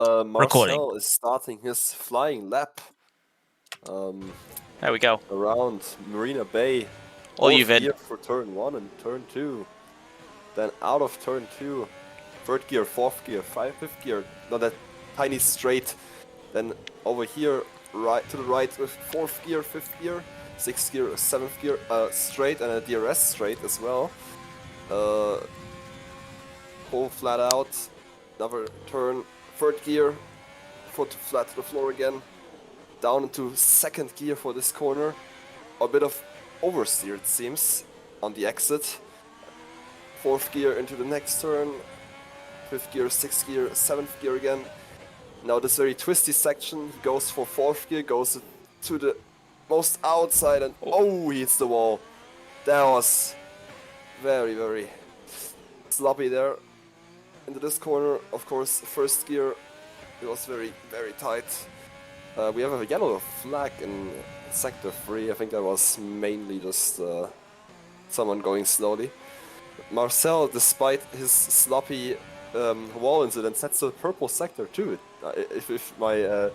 Recording. Marcel is starting his flying lap There we go. around Marina Bay. All you've Fourth gear in. for turn 1 and turn 2. Then out of turn 2, third gear, fourth gear, fifth gear. Not that tiny straight. Then over here, right to the right with fourth gear, fifth gear, sixth gear, seventh gear, straight, and a DRS straight as well. Pull flat out, another turn, third gear, foot flat to the floor again, down into second gear for this corner. A bit of oversteer it seems on the exit. Fourth gear into the next turn, fifth gear, sixth gear, seventh gear again. Now this very twisty section, he goes for fourth gear, goes to the most outside and he hits the wall. That was very, very sloppy there. Into this corner, of course, first gear, it was very, very tight. We have a yellow flag in sector 3. I think that was mainly just someone going slowly. Marcel, despite his sloppy wall incident, sets a purple sector too. If my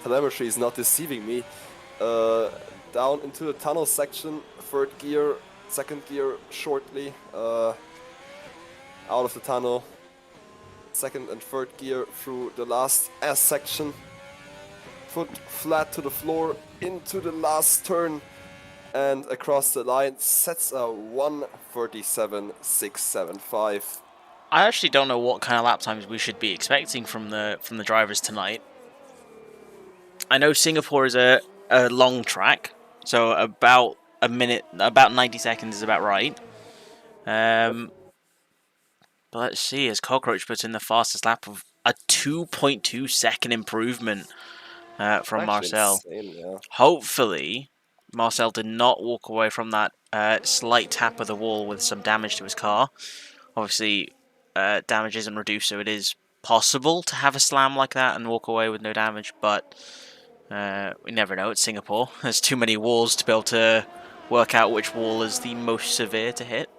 telemetry is not deceiving me. Down into the tunnel section, third gear, second gear shortly. Out of the tunnel. Second and third gear through the last S section. Foot flat to the floor into the last turn and across the line, sets a 1:37.675. I actually don't know what kind of lap times we should be expecting from the drivers tonight. I know Singapore is a long track, so about a minute, about 90 seconds is about right. But let's see, as Cockroach puts in the fastest lap of a 2.2 second improvement from Marcel. Insane, yeah. Hopefully, Marcel did not walk away from that slight tap of the wall with some damage to his car. Obviously, damage isn't reduced, so it is possible to have a slam like that and walk away with no damage, but we never know. It's Singapore. There's too many walls to be able to work out which wall is the most severe to hit.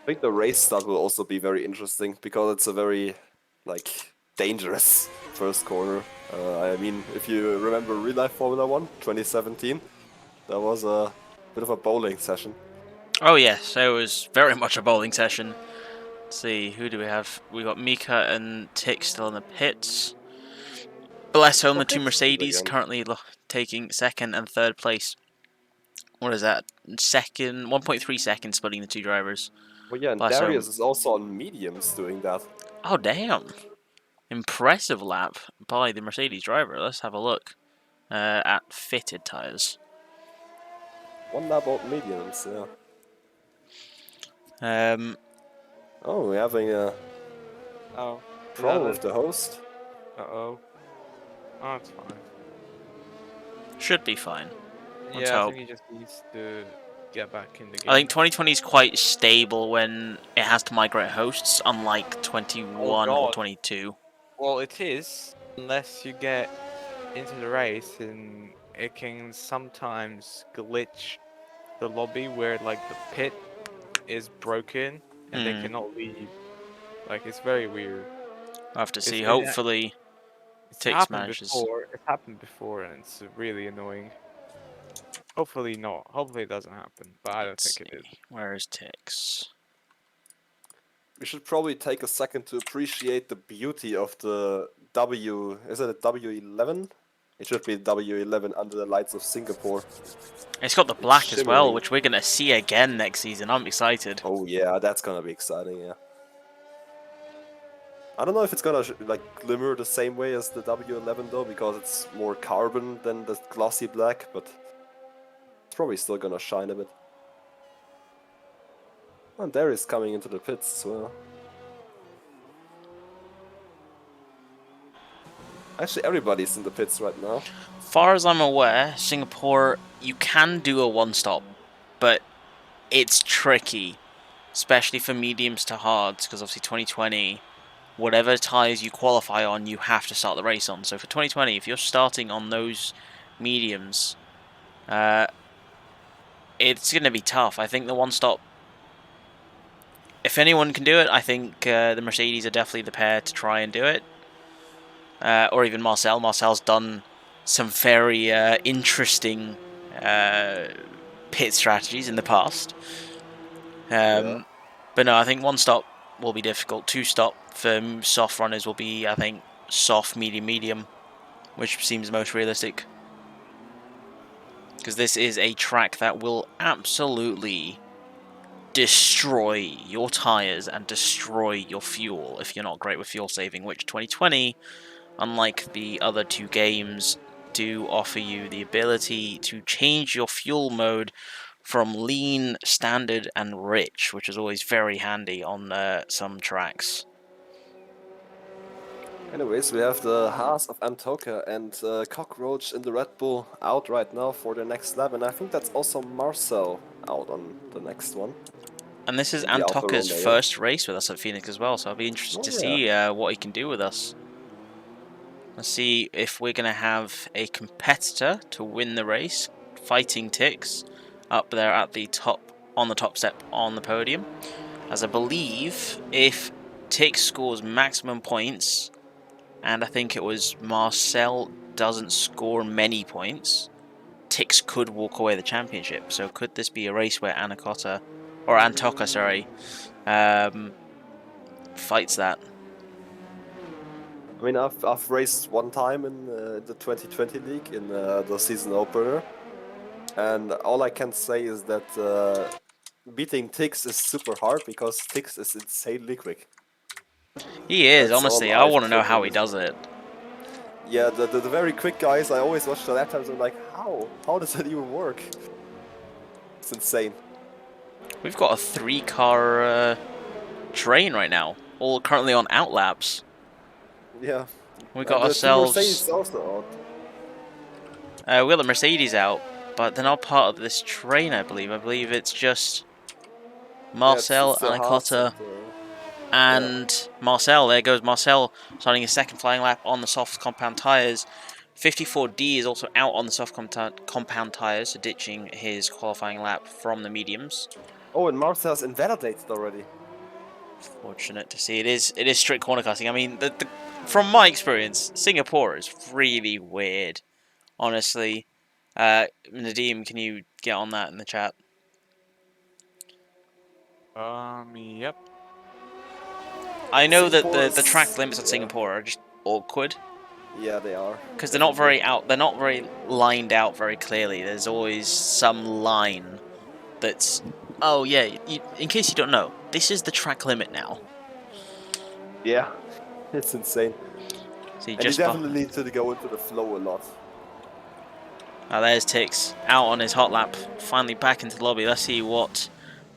I think the race start will also be very interesting because it's a very dangerous first corner. I mean, if you remember real life Formula 1 2017, that was a bit of a bowling session. Oh yes, it was very much a bowling session. Let's see, who do we have? We got Mika and Tick still in the pits. Bless home, the two Mercedes currently taking second and third place. What is that? 1.3 seconds splitting the two drivers. Well, yeah, and Darius is also on mediums doing that. Oh, damn. Impressive lap by the Mercedes driver. Let's have a look at fitted tyres. One lap on mediums, yeah. Oh, we're having a problem with the host. Oh, it's fine. Should be fine. I think he just needs to get back in the game. I think 2020 is quite stable when it has to migrate hosts, unlike 21 or 22. Well, it is, unless you get into the race, and it can sometimes glitch the lobby where the pit is broken and they cannot leave. It's very weird. I have to see. Hopefully, it's happened before, and it's really annoying. Hopefully not. Hopefully it doesn't happen, but I don't think it is. Where is Tix? We should probably take a second to appreciate the beauty of the W. Is it a W11? It should be W11 under the lights of Singapore. It's got the black as well, which we're gonna see again next season. I'm excited. Oh yeah, that's gonna be exciting. Yeah. I don't know if it's gonna glimmer the same way as the W11 though, because it's more carbon than the glossy black, but it's probably still gonna shine a bit. And there is coming into the pits as well. Actually, everybody's in the pits right now. Far as I'm aware, Singapore, you can do a one-stop, but it's tricky, especially for mediums to hards, because obviously 2020, whatever tyres you qualify on, you have to start the race on. So for 2020, if you're starting on those mediums, it's going to be tough. I think the one-stop, if anyone can do it, I think the Mercedes are definitely the pair to try and do it. or even Marcel. Marcel's done some very interesting pit strategies in the past. Yeah. But no, I think one stop will be difficult. Two stop for soft runners will be, I think, soft, medium, medium, which seems most realistic. Because this is a track that will absolutely destroy your tyres and destroy your fuel if you're not great with fuel saving, which 2020, unlike the other two games, do offer you the ability to change your fuel mode from lean, standard, and rich, which is always very handy on some tracks. Anyways, we have the Haas of Antoka and Cockroach in the Red Bull out right now for the next lap, and I think that's also Marcel out on the next one. And this is In the Alfa Antoka's Romeo. first race with us at Phoenix as well, so I'll be interested to see what he can do with us. Let's see if we're going to have a competitor to win the race, fighting Tix, up there at the top, on the top step on the podium. As I believe, if Tix scores maximum points, and I think it was Marcel doesn't score many points, Tix could walk away the championship. So could this be a race where Antoka, fights that? I mean, I've raced one time in the 2020 league in the season opener, and all I can say is that beating Tix is super hard because Tix is insanely quick. He is, That's all honestly. I I've want to know took how in he this. does it. Yeah, the very quick guys, I always watch the lap times and I'm like, how? How does that even work? It's insane. We've got a 3-car train right now, all currently on outlaps. Yeah. We got And the two ourselves. Mercedes also out. We got the Mercedes out, but they're not part of this train, I believe. I believe it's just Yeah, Marcel, it's the Haas Anacota, yeah. and Marcel. There goes Marcel, starting his second flying lap on the soft compound tyres. 54D is also out on the soft compound tyres, so ditching his qualifying lap from the mediums. Oh, and Marcel's invalidated already. Fortunate to see. It is strict corner cutting. I mean, from my experience, Singapore is really weird, honestly. Nadim, can you get on that in the chat? Yep. I know that Singapore the track is, limits on yeah. Singapore are just awkward Yeah, they are. because Definitely. they're not very lined out very clearly. There's always some line that's, oh yeah, in case you don't know, this is the track limit now. Yeah. It's insane. So you And you just definitely need to go into the flow a lot. there's Tix out on his hot lap, finally back into the lobby. Let's see what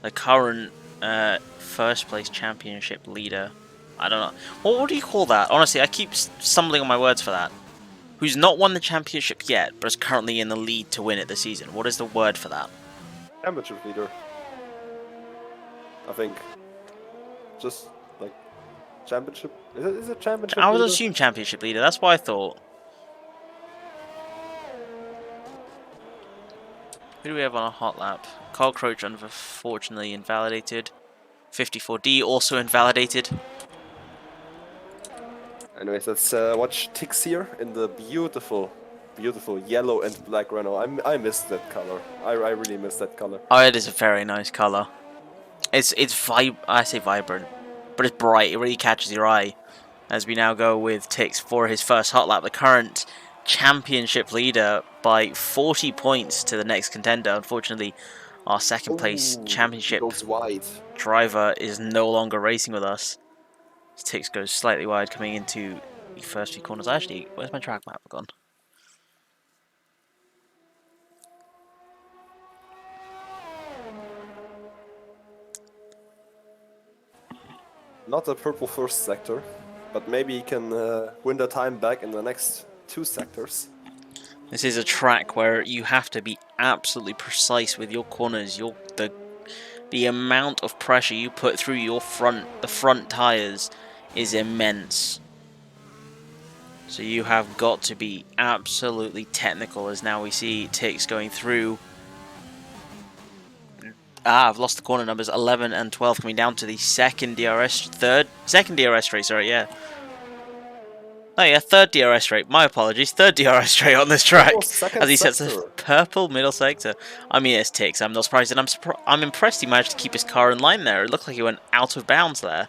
the current first place championship leader, I don't know, what do you call that? Honestly, I keep stumbling on my words for that. Who's not won the championship yet, but is currently in the lead to win it this season. What is the word for that? Amateur leader. I think. Just like championship. Is it championship I would leader? assume championship leader. That's what I thought. Who do we have on a hot lap? Cockroach, unfortunately invalidated. 54D also invalidated. Anyways, let's watch Tix here in the beautiful, beautiful yellow and black Renault. I miss that color. I really miss that color. Oh, it is a very nice color. I say vibrant, but it's bright. It really catches your eye. As we now go with Tix for his first hot lap, the current championship leader by 40 points to the next contender. Unfortunately, our second place Ooh, he championship goes wide. driver is no longer racing with us. Tix goes slightly wide coming into the first few corners. Actually, where's my track map gone? Not a purple first sector, but maybe he can win the time back in the next two sectors. This is a track where you have to be absolutely precise with your corners. The amount of pressure you put through the front tires is immense. So you have got to be absolutely technical, as now we see Tix going through. I've lost the corner numbers, 11 and 12 coming down to the second DRS straight, sorry, yeah. Oh yeah, third DRS straight. My apologies, third DRS straight on this track Almost second as he sets a sector. purple middle sector. I mean, it's ticks. I'm not surprised, and I'm impressed he managed to keep his car in line there. It looked like he went out of bounds there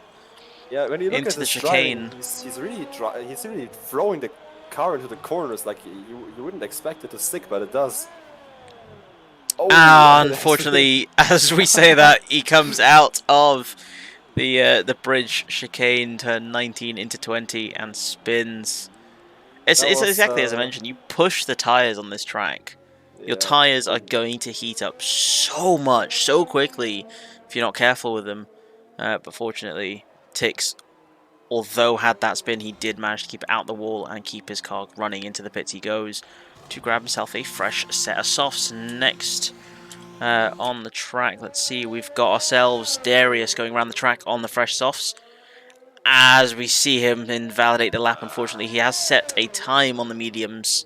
Yeah, when you look at into the his driving, chicane. he's really throwing the car into the corners like you wouldn't expect it to stick, but it does. Oh, Unfortunately, as we say that, he comes out of the bridge chicane, turn 19 into 20, and spins. that It's was exactly as I mentioned. You push the tires on this track. Your yeah. tires are going to heat up so much, so quickly, if you're not careful with them. But fortunately, Tix, although had that spin, he did manage to keep it out the wall and keep his car running into the pits. He goes to grab himself a fresh set of softs. Next on the track, let's see, we've got ourselves Darius going around the track on the fresh softs. As we see him invalidate the lap, unfortunately, he has set a time on the mediums.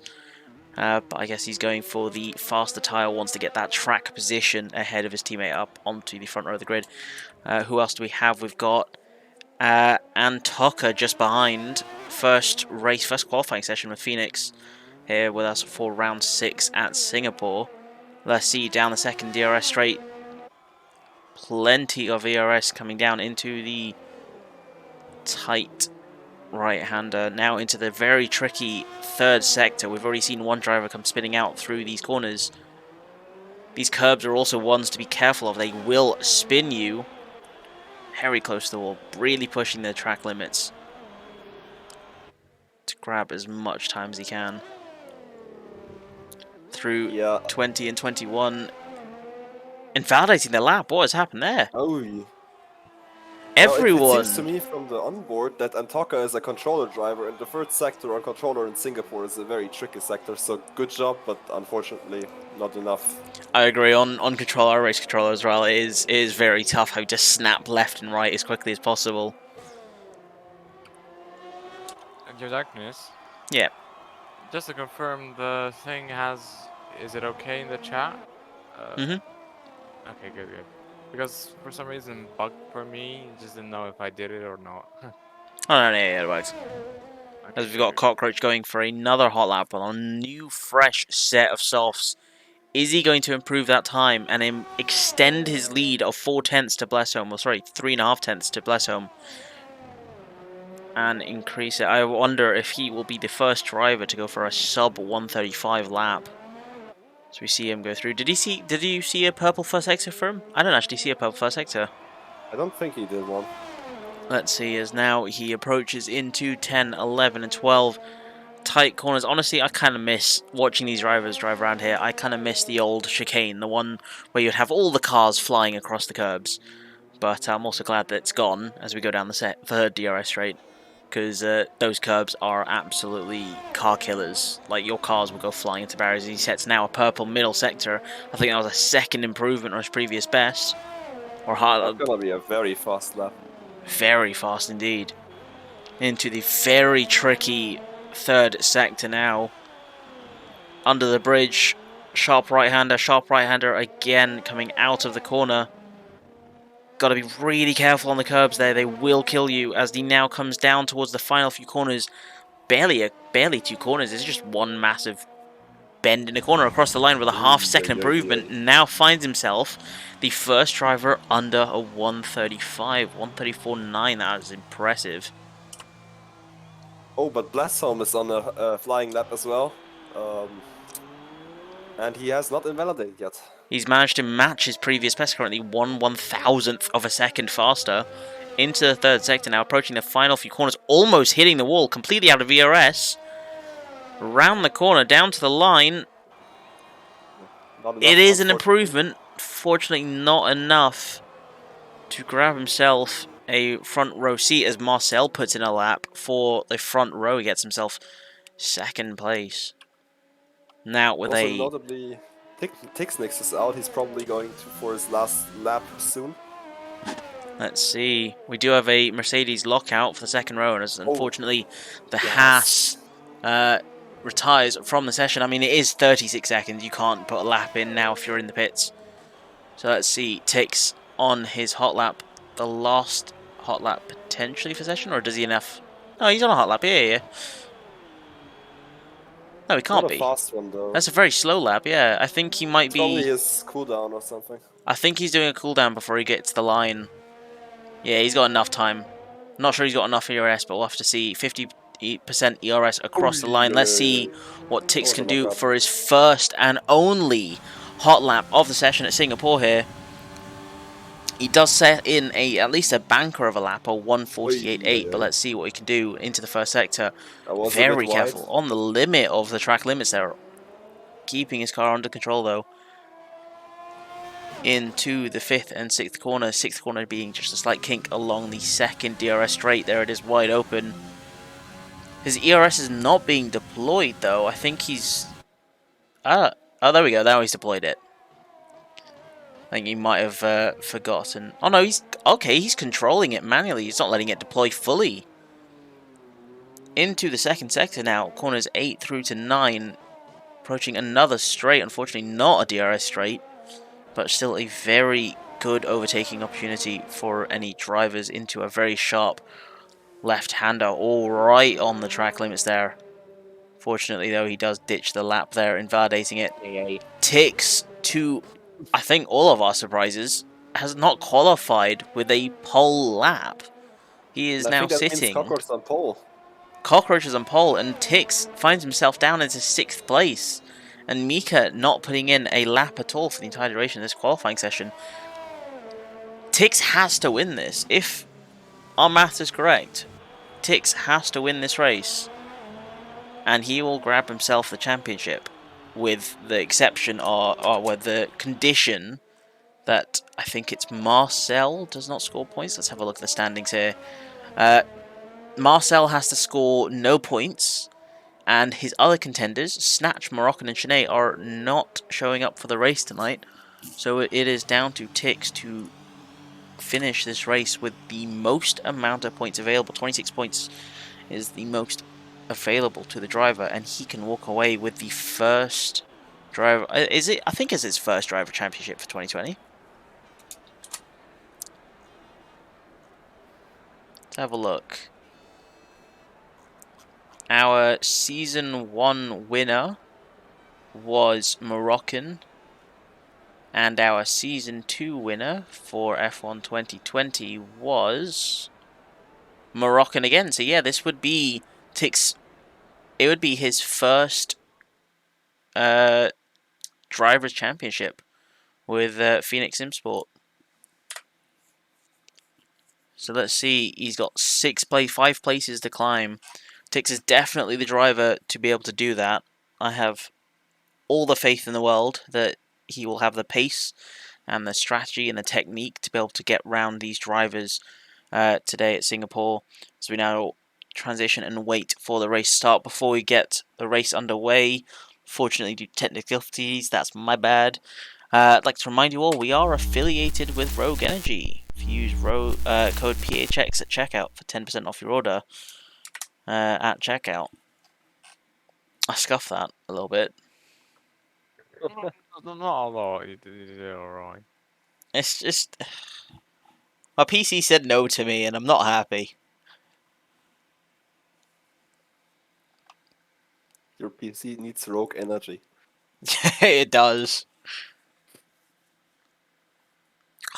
But I guess he's going for the faster tyre, wants to get that track position ahead of his teammate up onto the front row of the grid. Who else do we have? We've got Antoka just behind. First qualifying session with Phoenix here with us for round 6 at Singapore. Let's see, down the second DRS straight. Plenty of ERS coming down into the tight right-hander, now into the very tricky third sector. We've already seen one driver come spinning out through these corners. These curbs are also ones to be careful of. They will spin you very close to the wall, really pushing the track limits to grab as much time as he can. Through Yeah. 20 and 21, invalidating the lap. What has happened there? Oh. Well, it seems to Everyone. me from the onboard that Antoka is a controller driver, and the third sector on controller in Singapore is a very tricky sector. So good job, but unfortunately not enough. I agree on controller, race controller as well. It is very tough how to just snap left and right as quickly as possible. And your darkness. Yeah. Just to confirm, the thing has. Is it okay in the chat? Mhm. Okay, good, good. Because for some reason, bugged for me. Just didn't know if I did it or not. Oh no, yeah, it works. Okay, As we've good, got good. Cockroach going for another hot lap on a new, fresh set of softs. Is he going to improve that time and extend his lead of 4/10 to Blessholm? Well, sorry, 3.5 to Blessholm, and increase it. I wonder if he will be the first driver to go for a sub 135 lap. So we see him go through. Did you see a purple first sector for him? I don't actually see a purple first sector. I don't think he did one. Let's see, as now he approaches into 10, 11, and 12. Tight corners. Honestly, I kind of miss watching these drivers drive around here. I kind of miss the old chicane, the one where you'd have all the cars flying across the curbs. But I'm also glad that it's gone as we go down the third DRS straight, because those curbs are absolutely car killers. Like, your cars will go flying into barriers. He sets now a purple middle sector. I think that was a second improvement on his previous best. Or That's gonna be a very fast lap. very fast indeed. Into the very tricky third sector now. Under the bridge, sharp right-hander again coming out of the corner. Got to be really careful on the curbs there. They will kill you as he now comes down towards the final few corners. Barely 2 corners. It's just one massive bend in the corner across the line with a half-second improvement. Now finds himself the first driver under a 135, 134.9. That is impressive. Oh, but Blessholm is on a flying lap as well. And he has not invalidated yet. He's managed to match his previous best, currently 1/1000th of a second faster. Into the third sector now, approaching the final few corners, almost hitting the wall, completely out of ERS. Round the corner, down to the line. Not enough, It is an unfortunately. improvement, fortunately not enough to grab himself a front row seat as Marcel puts in a lap for the front row. He gets himself second place. Now with Also, a... notably, Tixnix is out. He's probably going for his last lap soon. Let's see. We do have a Mercedes lockout for the second row, and as unfortunately the yes. Haas retires from the session. I mean, it is 36 seconds. You can't put a lap in now if you're in the pits. So let's see. Tix on his hot lap. The last hot lap potentially for session, or does he enough? No, he's on a hot lap. Yeah. No, he Not can't a be. fast one though. That's a very slow lap. Yeah, I think he might It's probably be. his cooldown or something. I think he's doing a cooldown before he gets to the line. Yeah, he's got enough time. Not sure he's got enough ERS, but we'll have to see. 50% ERS across the line. Let's see what That Tix was a can do lockup. for his first and only hot lap of the session at Singapore here. He does set in at least a banker of a lap, a 148.8, but let's see what he can do into the first sector. That was a bit Very wide. careful. On the limit of the track limits there. Keeping his car under control though. Into the fifth and sixth corner. Sixth corner being just a slight kink along the second DRS straight. There it is, wide open. His ERS is not being deployed though. I think he's... oh, there we go. Now he's deployed it. I think he might have forgotten. Oh no, he's... okay, he's controlling it manually. He's not letting it deploy fully. Into the second sector now. Corners 8 through to 9. Approaching another straight. Unfortunately not a DRS straight. But still a very good overtaking opportunity for any drivers into a very sharp left-hander. All right on the track limits there. Fortunately, though, he does ditch the lap there, invalidating it. Tix, to, I think, all of our surprises, has not qualified with a pole lap. He is And I now think that means sitting. Cockroach on pole. Cockroach is on pole, and Tix finds himself down into 6th place. And Mika not putting in a lap at all for the entire duration of this qualifying session. Tix has to win this. If our math is correct, Tix has to win this race. And he will grab himself the championship. With the exception, or with the condition that I think it's Marcel does not score points. Let's have a look at the standings here. Marcel has to score no points. And his other contenders, Snatch, Moroccan, and Shanae, are not showing up for the race tonight. So it is down to Tix to finish this race with the most amount of points available. 26 points is the most available to the driver, and he can walk away with the first driver. Is it? I think it's his first driver championship for 2020. Let's have a look. Our season 1 winner was Moroccan. And our Season 2 winner for F1 2020 was Moroccan again. So yeah, this would be Tix. It would be his first Drivers' Championship with Phoenix Imsport. So let's see. He's got 5 places to climb. Tix is definitely the driver to be able to do that. I have all the faith in the world that he will have the pace and the strategy and the technique to be able to get round these drivers today at Singapore. So we now transition and wait for the race start before we get the race underway. Fortunately, due to technicalities, that's my bad. I'd like to remind you all, we are affiliated with Rogue Energy. If you use code PHX at checkout for 10% off your order at checkout. I scuffed that a little bit. Not a lot. You did alright. It's just... my PC said no to me, and I'm not happy. Your PC needs rogue energy. It does.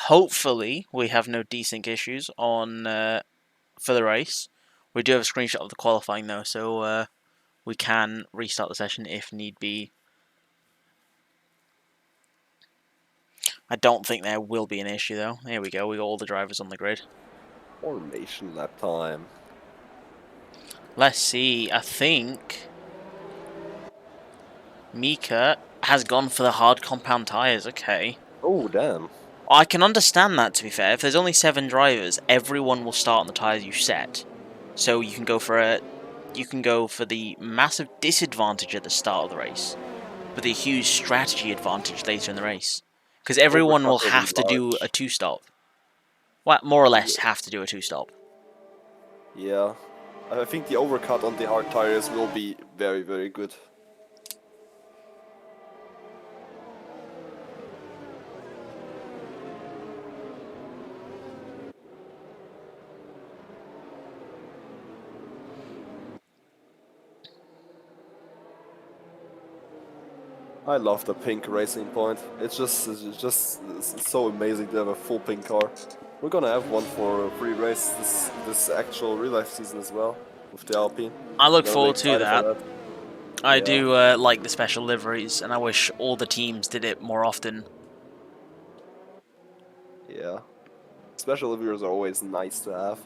Hopefully, we have no desync issues on for the race. We do have a screenshot of the qualifying though, so we can restart the session if need be. I don't think there will be an issue though. Here we go. We got all the drivers on the grid. Formation lap time. Let's see. I think Mika has gone for the hard compound tires. Okay. Oh, damn. I can understand that, to be fair. If there's only 7 drivers, everyone will start on the tires you set. So you can go for the massive disadvantage at the start of the race, but the huge strategy advantage later in the race. Because everyone will Overcut will be have to do large. a 2-stop. Well, more or less have to do a 2-stop. Yeah. I think the overcut on the hard tires will be very, very good. I love the pink Racing Point. It's so amazing to have a full pink car. We're gonna have one for a free race this actual real life season as well with the Alpine. I look I'm really forward to excited for that. that. I Yeah, do like the special liveries, and I wish all the teams did it more often. yeah. Special liveries are always nice to have.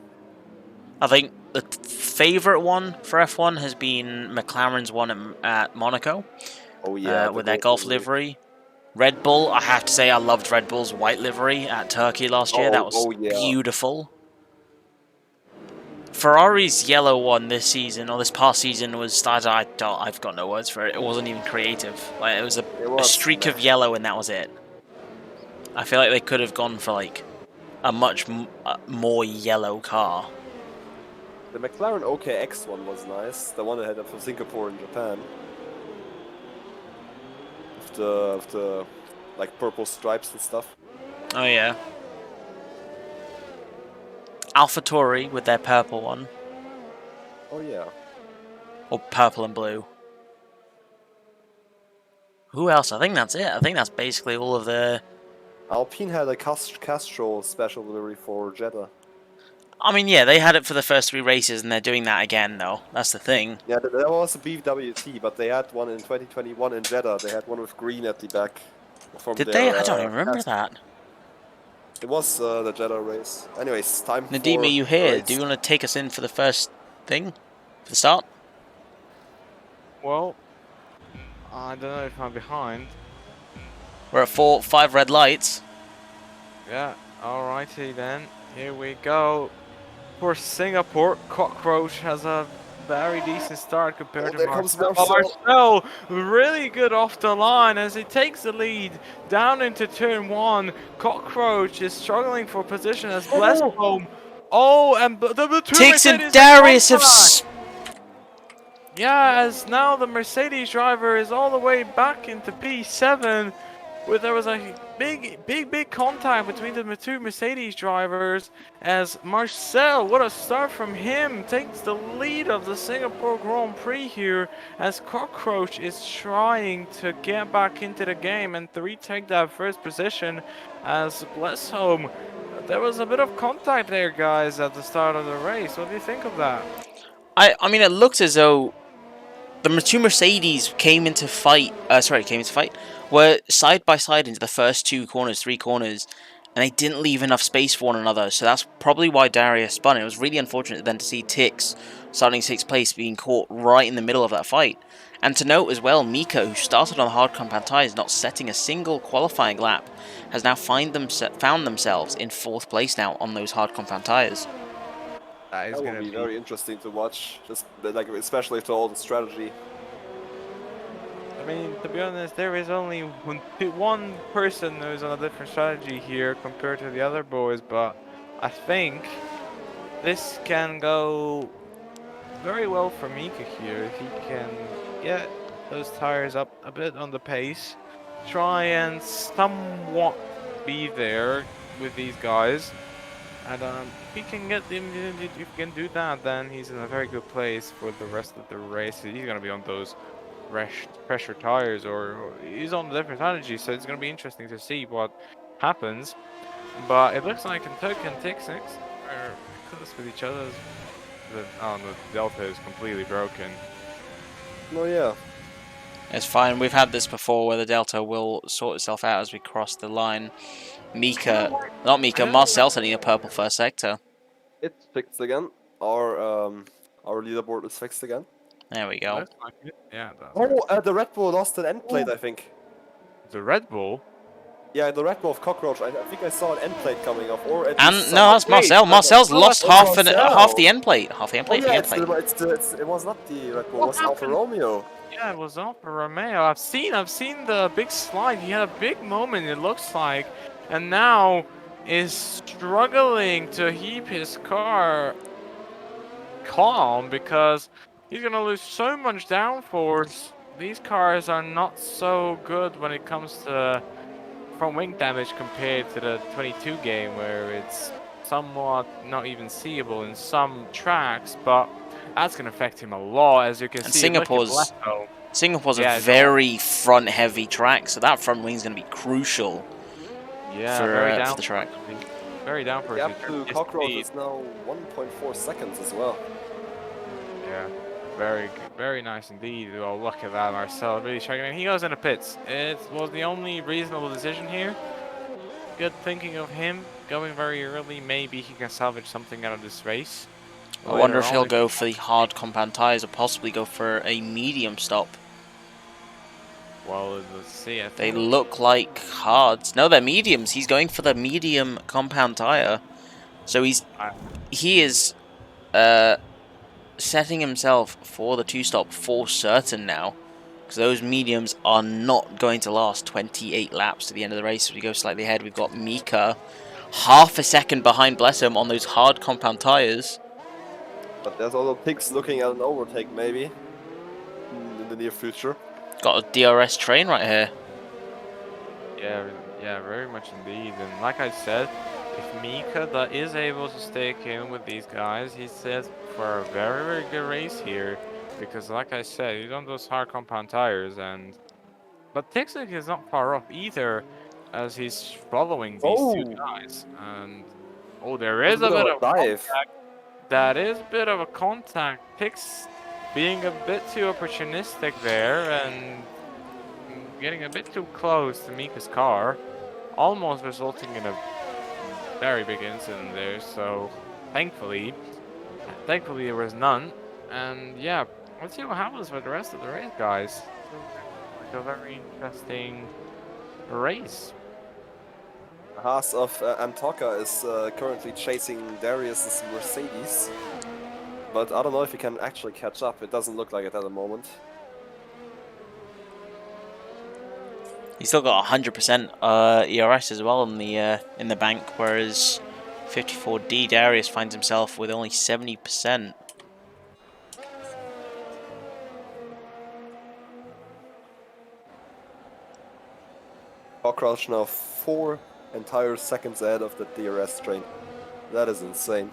I think the favourite one for F1 has been McLaren's one at Monaco Oh yeah, the with their gold Golf livery. livery. Red Bull, I have to say, I loved Red Bull's white livery at Turkey last year. That Oh, was oh yeah. beautiful. Ferrari's yellow one this season, or this past season, was I've got no words for it. It wasn't even creative. Like, it was It a was streak meh. of yellow, and that was it. I feel like they could have gone for like a much more yellow car. The McLaren OKX one was nice. The one that had for Singapore and Japan. With the like purple stripes and stuff. Oh yeah. AlphaTauri with their purple one, Oh yeah. or purple and blue. Who else? I think that's it. I think that's basically all of the. Alpine had a Castrol special livery for Jeddah. I mean, yeah, they had it for the first 3 races, and they're doing that again, though. That's the thing. Yeah, that was a BWT, but they had one in 2021 in Jeddah. They had one with green at the back from Did they? their. I don't even remember that. It was the Jeddah race. Anyways, time Nadim, are for you the here? Do race. you want to take us in for the first thing? For the start? Well, I don't know if I'm behind. We're at 5 red lights. Yeah, alrighty then. Here we go. For Singapore, Cockroach has a very decent start compared to There comes Marcel. Marcel. Marcel, really good off the line as he takes the lead down into turn 1. Cockroach is struggling for position as Blessholm. Oh, and the two Tix and Mercedes Darius have. yeah, as now the Mercedes driver is all the way back into P7, where there was a big contact between the two Mercedes drivers, as Marcel, what a start from him, takes the lead of the Singapore Grand Prix here, as Cockroach is trying to get back into the game and retake that first position, as Blessholm. There was a bit of contact there, guys, at the start of the race. What do you think of that? I mean, it looked as though the 2 Mercedes came into fight. Were side by side into the first 2 corners, 3 corners, and they didn't leave enough space for one another. So that's probably why Darius spun. It was really unfortunate then to see Tix starting 6th place being caught right in the middle of that fight. And to note as well, Mika, who started on the hard compound tyres, not setting a single qualifying lap, has now found themselves in 4th place now on those hard compound tyres. That is That will gonna be be very interesting to watch, just like especially to all the strategy. I mean, to be honest, there is only one person who's on a different strategy here compared to the other boys, but I think this can go very well for Mika here if he can get those tires up a bit on the pace, try and somewhat be there with these guys, and if he can if he can do that, then he's in a very good place for the rest of the race. He's gonna be on those pressure tires, or he's on a different strategy, so it's going to be interesting to see what happens. But it looks like Kentucky and Tix are close with each other. The Delta is completely broken. Oh yeah. It's fine. We've had this before where the Delta will sort itself out as we cross the line. Marcel sending a purple first sector. It's fixed again. Our leaderboard is fixed again. There we go. Looks like it. Yeah. Oh, the Red Bull lost an end plate, I think. The Red Bull. Yeah, the Red Bull of Cockroach. I think I saw an end plate coming off, or at And least no, that's Marcel. Marcel's lost half the end plate. Half the end plate. Oh yeah, the end plate. it was not the Red Bull. It was Alfa Romeo. Yeah, it was Alfa Romeo. I've seen the big slide. He had a big moment, it looks like, and now is struggling to keep his car calm because he's gonna lose so much downforce. These cars are not so good when it comes to front wing damage compared to the 22 game, where it's somewhat not even seeable in some tracks, but that's gonna affect him a lot, as you can And see. Look at Singapore's Bledsoe. Singapore's a Yeah, it's all, very front-heavy track, so that front wing's going to be crucial yeah, very for the down track. very down The for gap to Yes, Cockroach indeed. is now 1.4 seconds as well. Yeah, very nice indeed. Well, look at that, Marcel really checking in. He goes into pits. It was the only reasonable decision here. Good thinking of him, going very early. Maybe he can salvage something out of this race I wonder later if he'll on. go for the hard compound tyres or possibly go for a medium stop. Well, let's see. I They think look like hards. No, they're mediums. He's going for the medium compound tyre. So I, he is uh, setting himself for the two-stop for certain now. Because those mediums are not going to last 28 laps to the end of the race. As we go slightly ahead, we've got Mika half a second behind Blessom on those hard compound tyres. But there's also Pix looking at an overtake maybe in the near future. Got a DRS train right here. yeah, very much indeed. And like I said, if Mika that is able to stay in with these guys, he says for a very good race here. Because like I said, he's on those hard compound tires, and but Tixik is not far off either, as he's following these two Oh, guys. And oh, there that was is a a bit of bit a of dive. contact. That is a bit of a contact. Pix being a bit too opportunistic there and getting a bit too close to Mika's car, almost resulting in a very big incident there. So thankfully there was none. And yeah, let's see what happens for the rest of the race, guys. This is like a very interesting race. The Haas of Antoka is currently chasing Darius's Mercedes. But I don't know if he can actually catch up. It doesn't look like it at the moment. He's still got 100% ERS as well in the bank, whereas 54D Darius finds himself with only 70%. Cockroach now 4 entire seconds ahead of the DRS train. That is insane.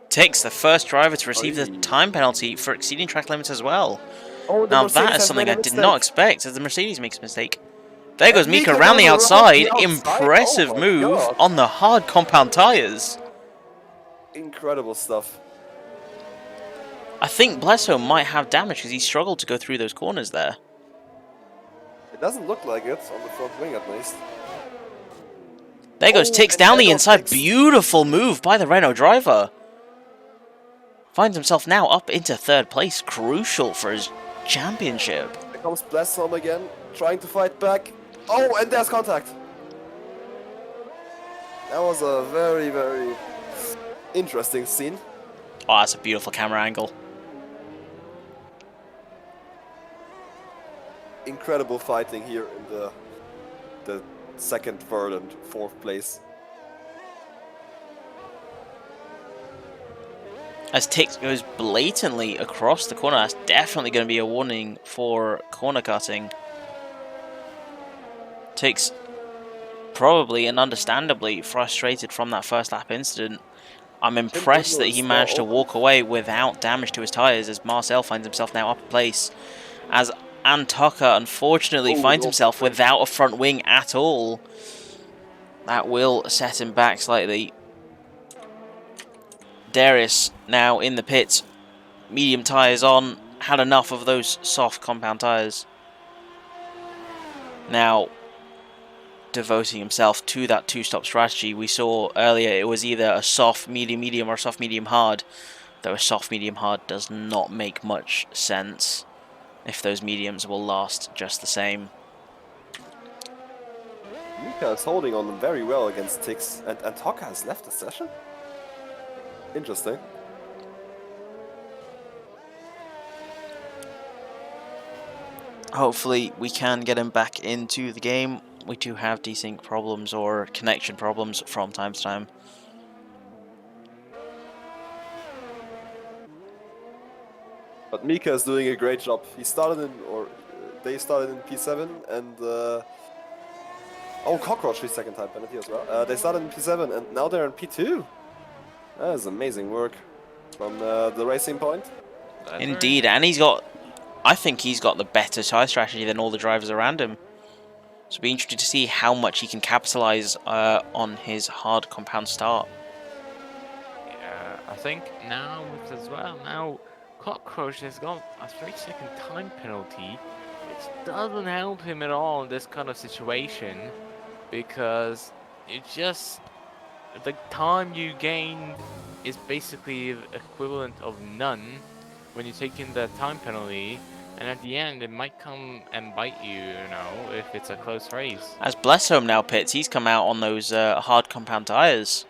Takes the first driver to receive the Oy. time penalty for exceeding track limits as well. Oh, the Now that Mercedes is has something made I a did not mistake. expect, as the Mercedes makes a mistake. There goes And Mika Mika around goes the around outside. the outside. Oh Impressive my move god. on the hard compound tyres. Incredible stuff. I think Blesso might have damage because he struggled to go through those corners there. It doesn't look like it on the front wing at least. There goes Oh, Tix and down there the goes inside. Tix. Beautiful move by the Renault driver. Finds himself now up into third place. Crucial for his championship. There comes Blessholm again, trying to fight back. Oh, and there's contact. That was a very interesting scene. Oh, that's a beautiful camera angle. Incredible fighting here in the second, third, and fourth place. As Tix goes blatantly across the corner, that's definitely going to be a warning for corner cutting. Tix probably and understandably frustrated from that first lap incident. I'm Pit impressed window that he is now managed to open. walk away without damage to his tyres, as Marcel finds himself now up in place. As Antoka unfortunately Oh, finds the himself open without a front wing at all. That will set him back slightly. Darius now in the pits. Medium tyres on. Had enough of those soft compound tyres. Now devoting himself to that two-stop strategy. We saw earlier it was either a soft medium medium or a soft medium hard. Though a soft medium hard does not make much sense if those mediums will last just the same. Mika is holding on very well against Tix, and Antoka has left the session? Interesting. Hopefully we can get him back into the game. We do have desync problems or connection problems from time to time. But Mika is doing a great job. He started in, or They started in P7 and oh, Cockroach with second time penalty as well. They started in P7 and now they're in P2. That is amazing work from the Racing Point. That's very Indeed, nice. and I think he's got the better tyre strategy than all the drivers around him. So it'll be interesting to see how much he can capitalise on his hard compound start. Yeah, I think now with as well, now Cockroach has got a 3-second time penalty, which doesn't help him at all in this kind of situation, because it just, the time you gained is basically equivalent of none when you take in the time penalty, and at the end it might come and bite you, you know, if it's a close race. As Blessholm now pits, he's come out on those hard compound tyres.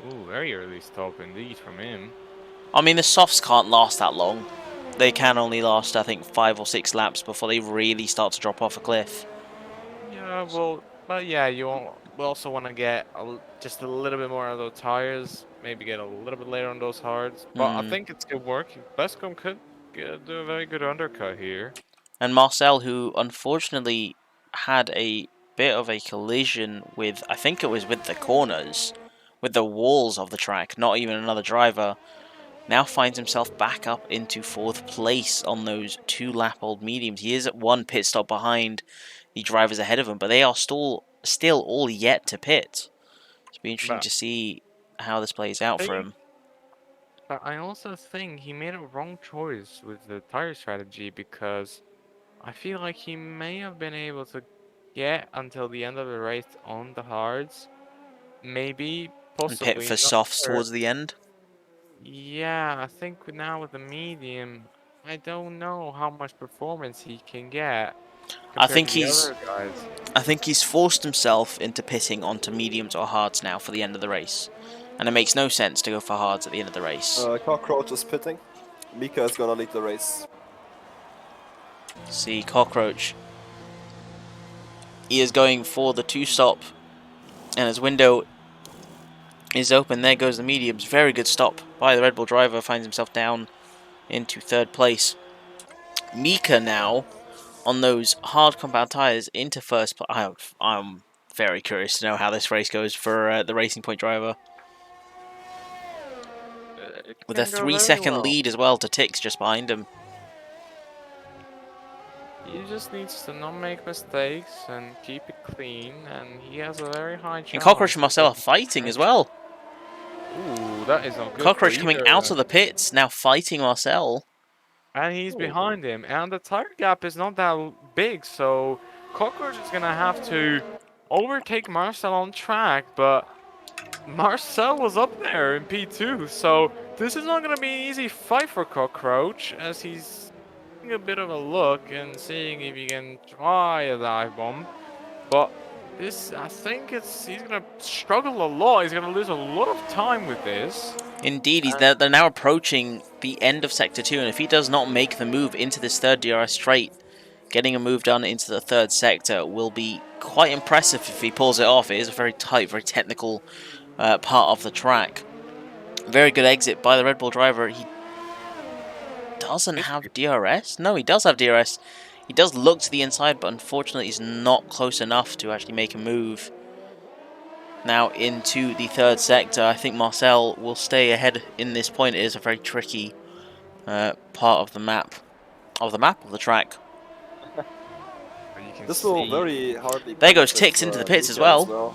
Ooh, very early stop indeed from him. I mean, the softs can't last that long. They can only last, I think, 5 or 6 laps before they really start to drop off a cliff. Yeah, well, but yeah, you also want to get just a little bit more of those tires, maybe get a little bit later on those hards. But I think it's good work. Bescom could do a very good undercut here. And Marcel, who unfortunately had a bit of a collision with, I think it was with the corners, with the walls of the track, not even another driver, now finds himself back up into 4th place on those 2-lap-old mediums. He is at 1 pit stop behind the drivers ahead of him, but they are still all yet to pit. It'll be interesting to see how this plays out for him. But I also think he made a wrong choice with the tire strategy, because I feel like he may have been able to get until the end of the race on the hards. Maybe, And pit possibly, for not softs sure. towards the end. Yeah, I think now with the medium, I don't know how much performance he can get I compared think to the he's other guys. I think he's forced himself into pitting onto mediums or hards now for the end of the race. And it makes no sense to go for hards at the end of the race. Cockroach is pitting. Mika is gonna lead the race. See, Cockroach. He is going for the 2-stop. And his window is open. There goes the mediums. Very good stop by the Red Bull driver. Finds himself down into 3rd place. Mika now on those hard compound tyres into 1st place. I'm very curious to know how this race goes for the Racing Point driver. It With a can go very 3-second well. lead as well to Tix just behind him. He just needs to not make mistakes and keep it clean, and he has a very high chance. And Cockroach and of Marcel are getting fighting as finish. well. Ooh, that is not good for Cockroach coming either. out of the pits, now fighting Marcel. And he's behind him, and the tire gap is not that big, so Cockroach is gonna have to overtake Marcel on track, but Marcel was up there in P2, so this is not gonna be an easy fight for Cockroach, as he's taking a bit of a look and seeing if he can try a dive bomb. But this, I think he's gonna struggle a lot. He's gonna lose a lot of time with this. Indeed, they're now approaching the end of Sector 2, and if he does not make the move into this 3rd DRS straight, getting a move done into the 3rd sector will be quite impressive if he pulls it off. It is a very tight, very technical part of the track. Very good exit by the Red Bull driver. He doesn't have DRS? No, he does have DRS. He does look to the inside, but unfortunately he's not close enough to actually make a move. Now into the 3rd sector. I think Marcel will stay ahead in this point. It is a very tricky part of the map. Of the track. This will very hardly. There goes Tix into the pits Mika as well.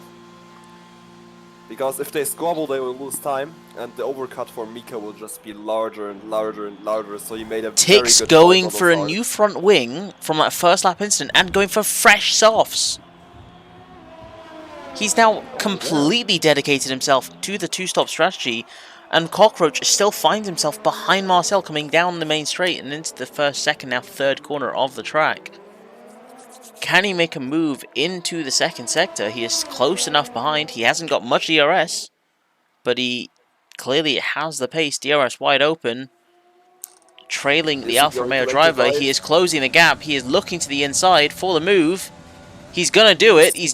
Because if they squabble, they will lose time, and the overcut for Mika will just be larger and larger and larger. So he made a very Tix good going for a new front wing from that 1st lap incident and going for fresh softs. He's now completely dedicated himself to the 2-stop strategy, and Cockroach still finds himself behind Marcel coming down the main straight and into the 1st, 2nd, now 3rd corner of the track. Can he make a move into the 2nd sector? He is close enough behind. He hasn't got much DRS, but he clearly has the pace. DRS wide open, trailing the Alfa Romeo driver. He is closing the gap. He is looking to the inside for the move. He's going to do it. He's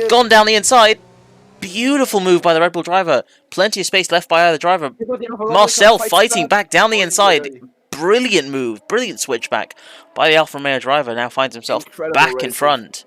gone down the inside. Beautiful move by the Red Bull driver. Plenty of space left by either driver. Marcel fighting back down the inside. brilliant move, brilliant switchback by the Alfa Romeo driver. Now finds himself Incredible back in racing. front.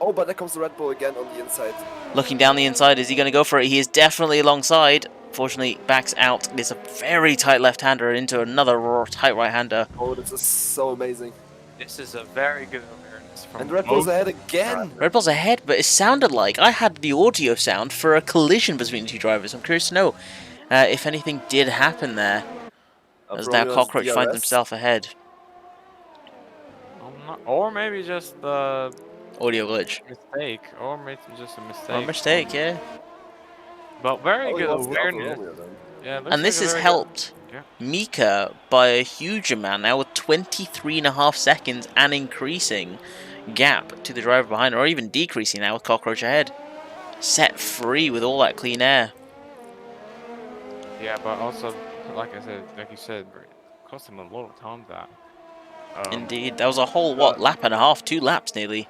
Oh, but there comes the Red Bull again on the inside. Looking down the inside, is he going to go for it? He is definitely alongside. Fortunately, backs out. There's a very tight left-hander into another tight right-hander. Oh, this is so amazing. This is a very good awareness from And Red Bull's both ahead again. Red Bull's ahead, but it sounded like I had the audio sound for a collision between the two drivers. I'm curious to know if anything did happen there, as now Romeo's Cockroach finds DRS. himself ahead. Or maybe just the Audio glitch. mistake, or maybe just a mistake. Or a mistake, yeah. But very Oh, he good wants the Alfa awareness. Romeo then. Yeah, looks And this like a has very helped Yeah. Mika by a huge amount now, with 23.5 seconds and increasing gap to the driver behind, or even decreasing now with Cockroach ahead. Set free with all that clean air. Yeah, but also, like you said, it cost him a lot of time that. Indeed, that was a whole, what, lap and a half, 2 laps nearly.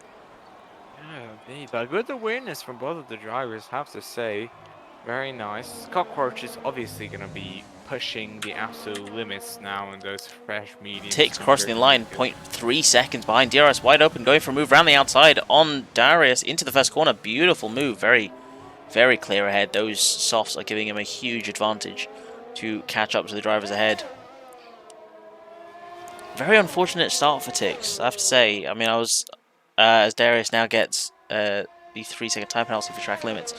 Yeah, indeed. But good awareness from both of the drivers, have to say. Very nice. Cockroach is obviously going to be pushing the absolute limits now in those fresh mediums. Tix crossing the line, 0.3 seconds behind. DRS wide open, going for a move around the outside on Darius into the first corner. Beautiful move, very, very clear ahead. Those softs are giving him a huge advantage to catch up to the drivers ahead. Very unfortunate start for Tix, I have to say. I mean, I was, as Darius now gets the 3-second time penalty for track limits,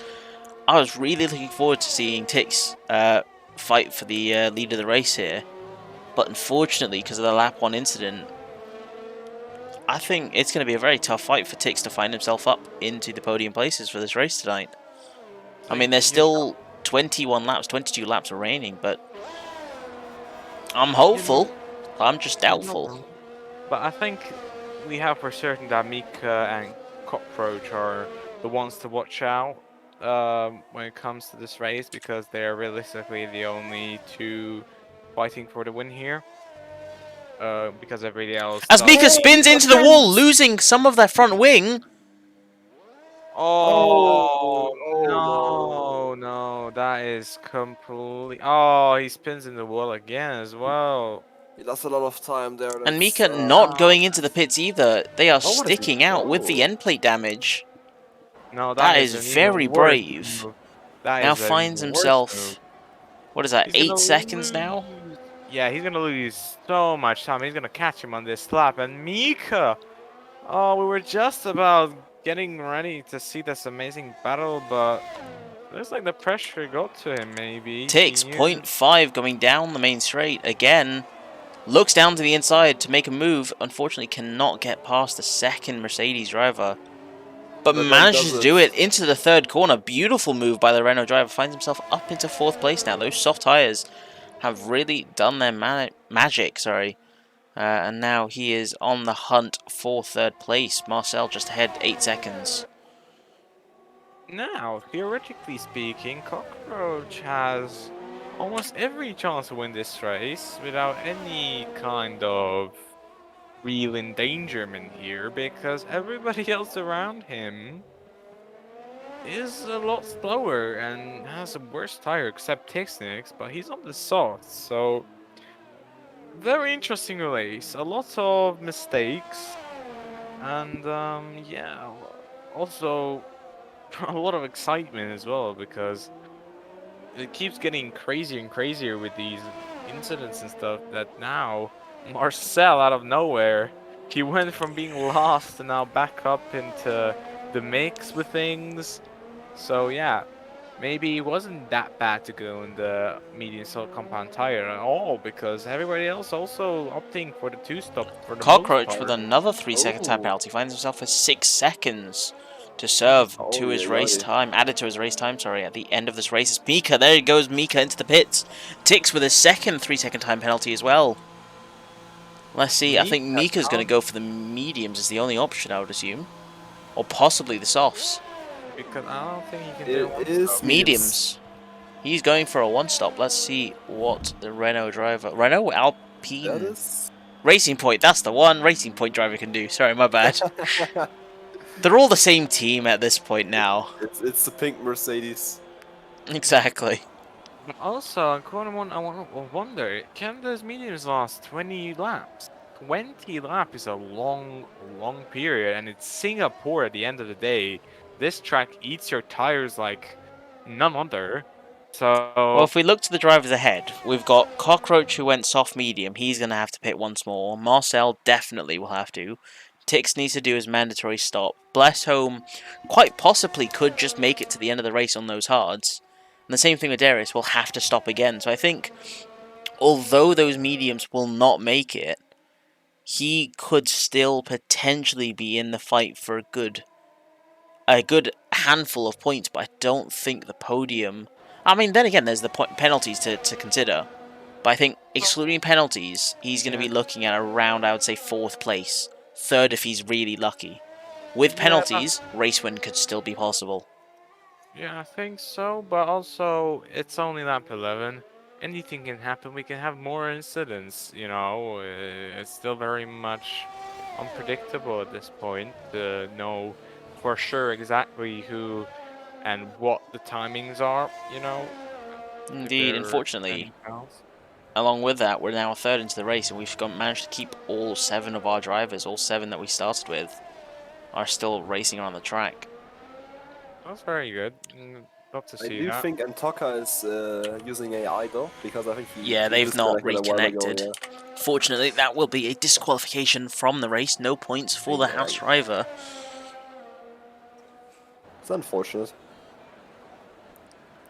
I was really looking forward to seeing Tix fight for the lead of the race here. But unfortunately, because of the lap 1 incident, I think it's going to be a very tough fight for Tix to find himself up into the podium places for this race tonight. I mean, there's still 21 laps, 22 laps remaining, but I'm hopeful. I'm just doubtful. But I think we have for certain that Mika and Cockroach are the ones to watch out when it comes to this race, because they are realistically the only two fighting for the win here. Because everybody else. As Mika spins into the wall, losing some of their front wing. Oh, Oh, no, that is complete. Oh, he spins in the wall again as well. He lost a lot of time there. And That's, Mika not going into the pits either. They are what is he- sticking out with the end plate damage. No, That is is an very even worse brave. move. That Now is an finds even worse himself, move. what is that, He's 8 gonna seconds now? lose. Yeah, he's gonna lose so much time. He's gonna catch him on this lap. And Mika! Oh, we were just about getting ready to see this amazing battle, but looks like the pressure got to him, maybe. Takes He knew- 0.5 going down the main straight again. Looks down to the inside to make a move. Unfortunately cannot get past the second Mercedes driver. But then manages does to do it. it into the third corner. Beautiful move by the Renault driver. Finds himself up into 4th place now. Those soft tyres have really done their magic, sorry. And now he is on the hunt for 3rd place. Marcel just ahead 8 seconds. Now, theoretically speaking, Cockroach has almost every chance to win this race without any kind of real endangerment here, because everybody else around him is a lot slower and has a worse tire, except Technics, but he's on the soft, so very interesting race. A lot of mistakes, and yeah, also a lot of excitement as well, because it keeps getting crazier and crazier with these incidents and stuff, that now Marcel out of nowhere, he went from being lost and now back up into the mix with things. So yeah, maybe it wasn't that bad to go in the medium salt compound tire at all, because everybody else also opting for the 2-stop for the Cockroach most with part. another 3-second time Ooh. penalty. Finds himself with 6 seconds to serve to his race Oy. time. Added to his race time, sorry, at the end of this race. It's Mika. There goes Mika into the pits. Tix with his second 3-second time penalty as well. Let's see. I think Mika's going to go for the mediums as the only option, I would assume. Or possibly the softs. Because I don't think he can do It is one-stop. Mediums. He's going for a 1-stop. Let's see what the Renault driver... Renault Alpine... That is. Racing Point, that's the one Racing Point driver can do. Sorry, my bad. They're all the same team at this point now. It's the pink Mercedes. Exactly. But also, I wonder, can those mediums last 20 laps? 20 laps is a long, long period, and it's Singapore at the end of the day. This track eats your tires like none other. Well, So, if we look to the drivers ahead, we've got Cockroach who went soft medium. He's going to have to pit once more. Marcel definitely will have to. Tix needs to do his mandatory stop. Bless Home quite possibly could just make it to the end of the race on those hards. And the same thing with Darius, will have to stop again. So I think, although those mediums will not make it, he could still potentially be in the fight for a good handful of points, but I don't think the podium. I mean, then again, there's the penalties to consider. But I think, excluding penalties, he's going to yeah, be looking at around, I would say, fourth place. Third if he's really lucky. With yeah, penalties, race win could still be possible. yeah, I think so. But also, it's only lap 11. Anything can happen. We can have more incidents. It's still very much unpredictable at this point to know for sure exactly who and what the timings are. If Indeed, there unfortunately, anything else. along with that, we're now a third into the race, and we've managed to keep all 7 of our drivers, all 7 that we started with, are still racing on the track. That's very good. Love to I see do that. think Antoka is using AI though, because I think Yeah, he they've not disconnected a while ago. reconnected. Yeah. Fortunately, that will be a disqualification from the race. No points for the Ay, house ay. driver. It's unfortunate.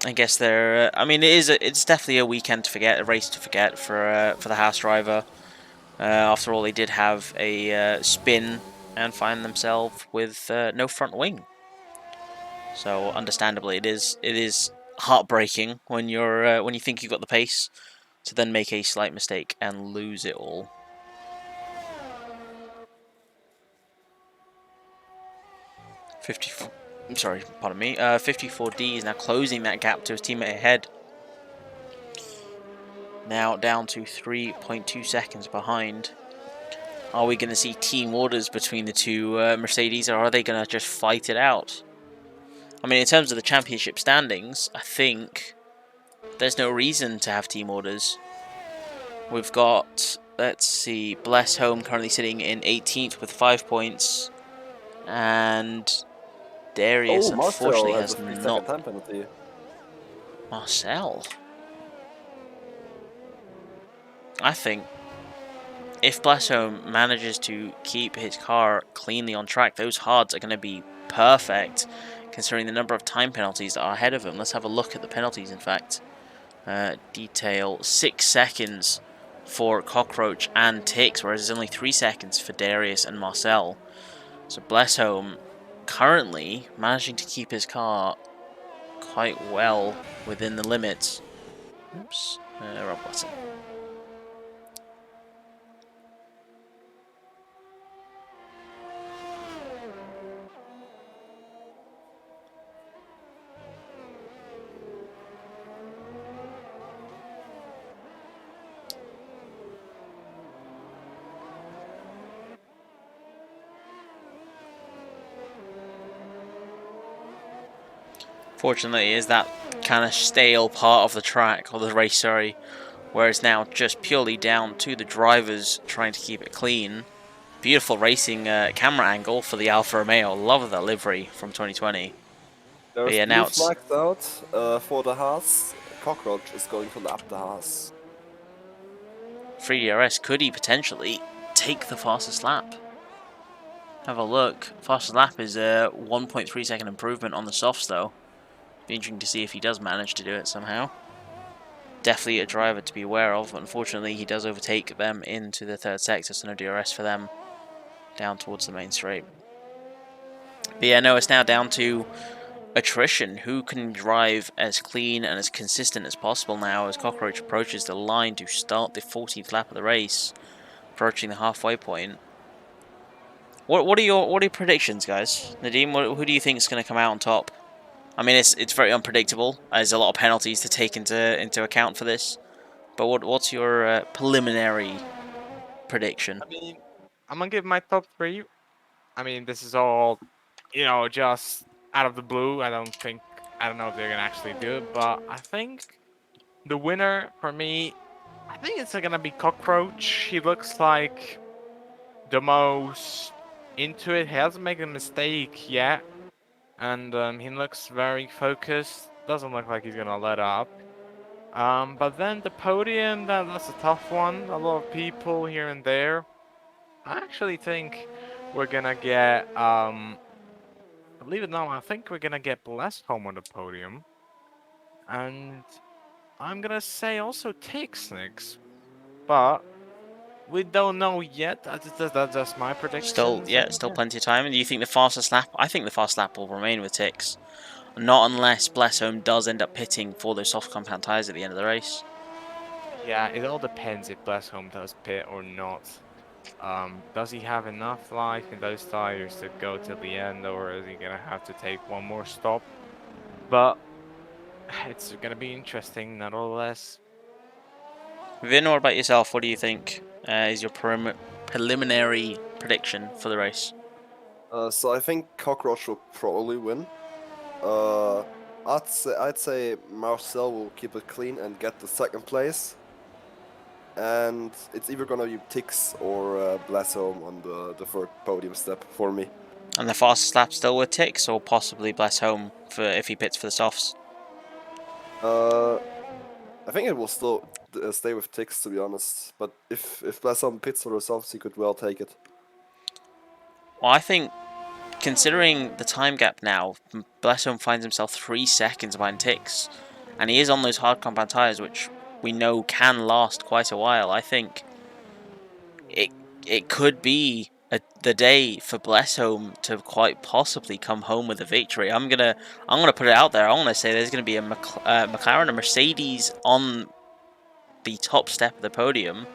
I guess they're. I mean, it's definitely a weekend to forget, a race to forget for the house driver. After all, they did have a spin and find themselves with no front wing. So, understandably, it is heartbreaking when you think you got the pace to then make a slight mistake and lose it all. 50. I'm sorry, pardon me. 54D is now closing that gap to his teammate ahead. Now down to 3.2 seconds behind. Are we going to see team orders between the two Mercedes, or are they going to just fight it out? I mean, in terms of the championship standings, I think there's no reason to have team orders. We've got, let's see, Bless Home currently sitting in 18th with 5 points, and Darius Oh, Marcel unfortunately has a has 3 second not. time penalty. Marcel. I think if Blasholm manages to keep his car cleanly on track, those hards are going to be perfect, considering the number of time penalties that are ahead of him. Let's have a look at the penalties, in fact. Detail 6 seconds for Cockroach and Tix, whereas there's only 3 seconds for Darius and Marcel. So Blessholm currently managing to keep his car quite well within the limits. Oops, wrong button. Fortunately, is that kind of stale part of the track, or the race, sorry, where it's now just purely down to the drivers trying to keep it clean. Beautiful racing camera angle for the Alfa Romeo. Love the livery from 2020. But There's yeah, now blue it's flags out for the Haas. Cockroach is going to lap the Haas. 3DRS. Could he potentially take the fastest lap? Have a look. Fastest lap is a 1.3 second improvement on the softs, though. Be interesting to see if he does manage to do it somehow. Definitely a driver to be aware of. Unfortunately, he does overtake them into the third sector, so no DRS for them down towards the main straight. But yeah, no, it's now down to attrition. Who can drive as clean and as consistent as possible now as Cockroach approaches the line to start the 14th lap of the race, approaching the halfway point. What are your predictions, guys? Nadim, who do you think is going to come out on top? I mean, it's very unpredictable. There's a lot of penalties to take into account for this. But what's your preliminary prediction? I mean, I'm gonna give my top three. I mean, this is all, just out of the blue. I don't know if they're gonna actually do it, but I think The winner for me, I think it's gonna be Cockroach. He looks like the most into it. He hasn't made a mistake yet, and he looks very focused. Doesn't look like he's gonna let up. But then the podium, that's a tough one. A lot of people here and there. I actually think we're gonna get believe it or not, I think we're gonna get Blessed home on the podium, and I'm gonna say also Tix next, but we don't know yet. That's just my Still, predictions. yeah, And still yeah. plenty of time. And do you think the fastest lap? I think the fast lap will remain with Tix. Not unless Blessholm does end up pitting for those soft compound tyres at the end of the race. Yeah, it all depends if Blessholm does pit or not. Does he have enough life in those tires to go till the end, or is he gonna have to take one more stop? But it's gonna be interesting, nonetheless. Vin, what about yourself? What do you think is your preliminary prediction for the race? So I think Cockroach will probably win. I'd say Marcel will keep it clean and get the second place. And it's either gonna be Tix or Blasholm on the third podium step for me. And the fastest lap still with Tix, or possibly Blessholm for if he pits for the softs? Uh, I think it will still stay with Tix, to be honest. But if Blasholm pits for the softs, he could well take it. Well, I think considering the time gap now, Blessholm finds himself 3 seconds behind Tix, and he is on those hard compound tyres, which we know can last quite a while. I think it could be the day for Blessholm to quite possibly come home with a victory. I'm gonna put it out there. I'm gonna say there's gonna be a McLaren, a Mercedes on the top step of the podium,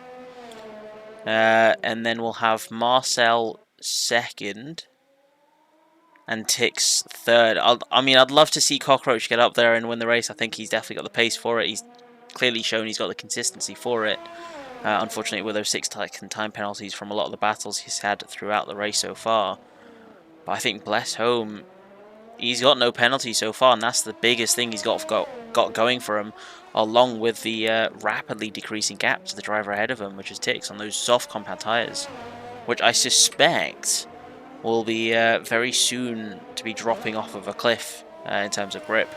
and then we'll have Marcel second and Tix third. I'd love to see Cockroach get up there and win the race. I think he's definitely got the pace for it. He's clearly shown he's got the consistency for it. Unfortunately, with those 6-second time penalties from a lot of the battles he's had throughout the race so far. But I think Blessholm, he's got no penalty so far, and that's the biggest thing he's got going for him, along with the rapidly decreasing gap to the driver ahead of him, which is Tix on those soft compound tyres, which I suspect will be very soon to be dropping off of a cliff in terms of grip.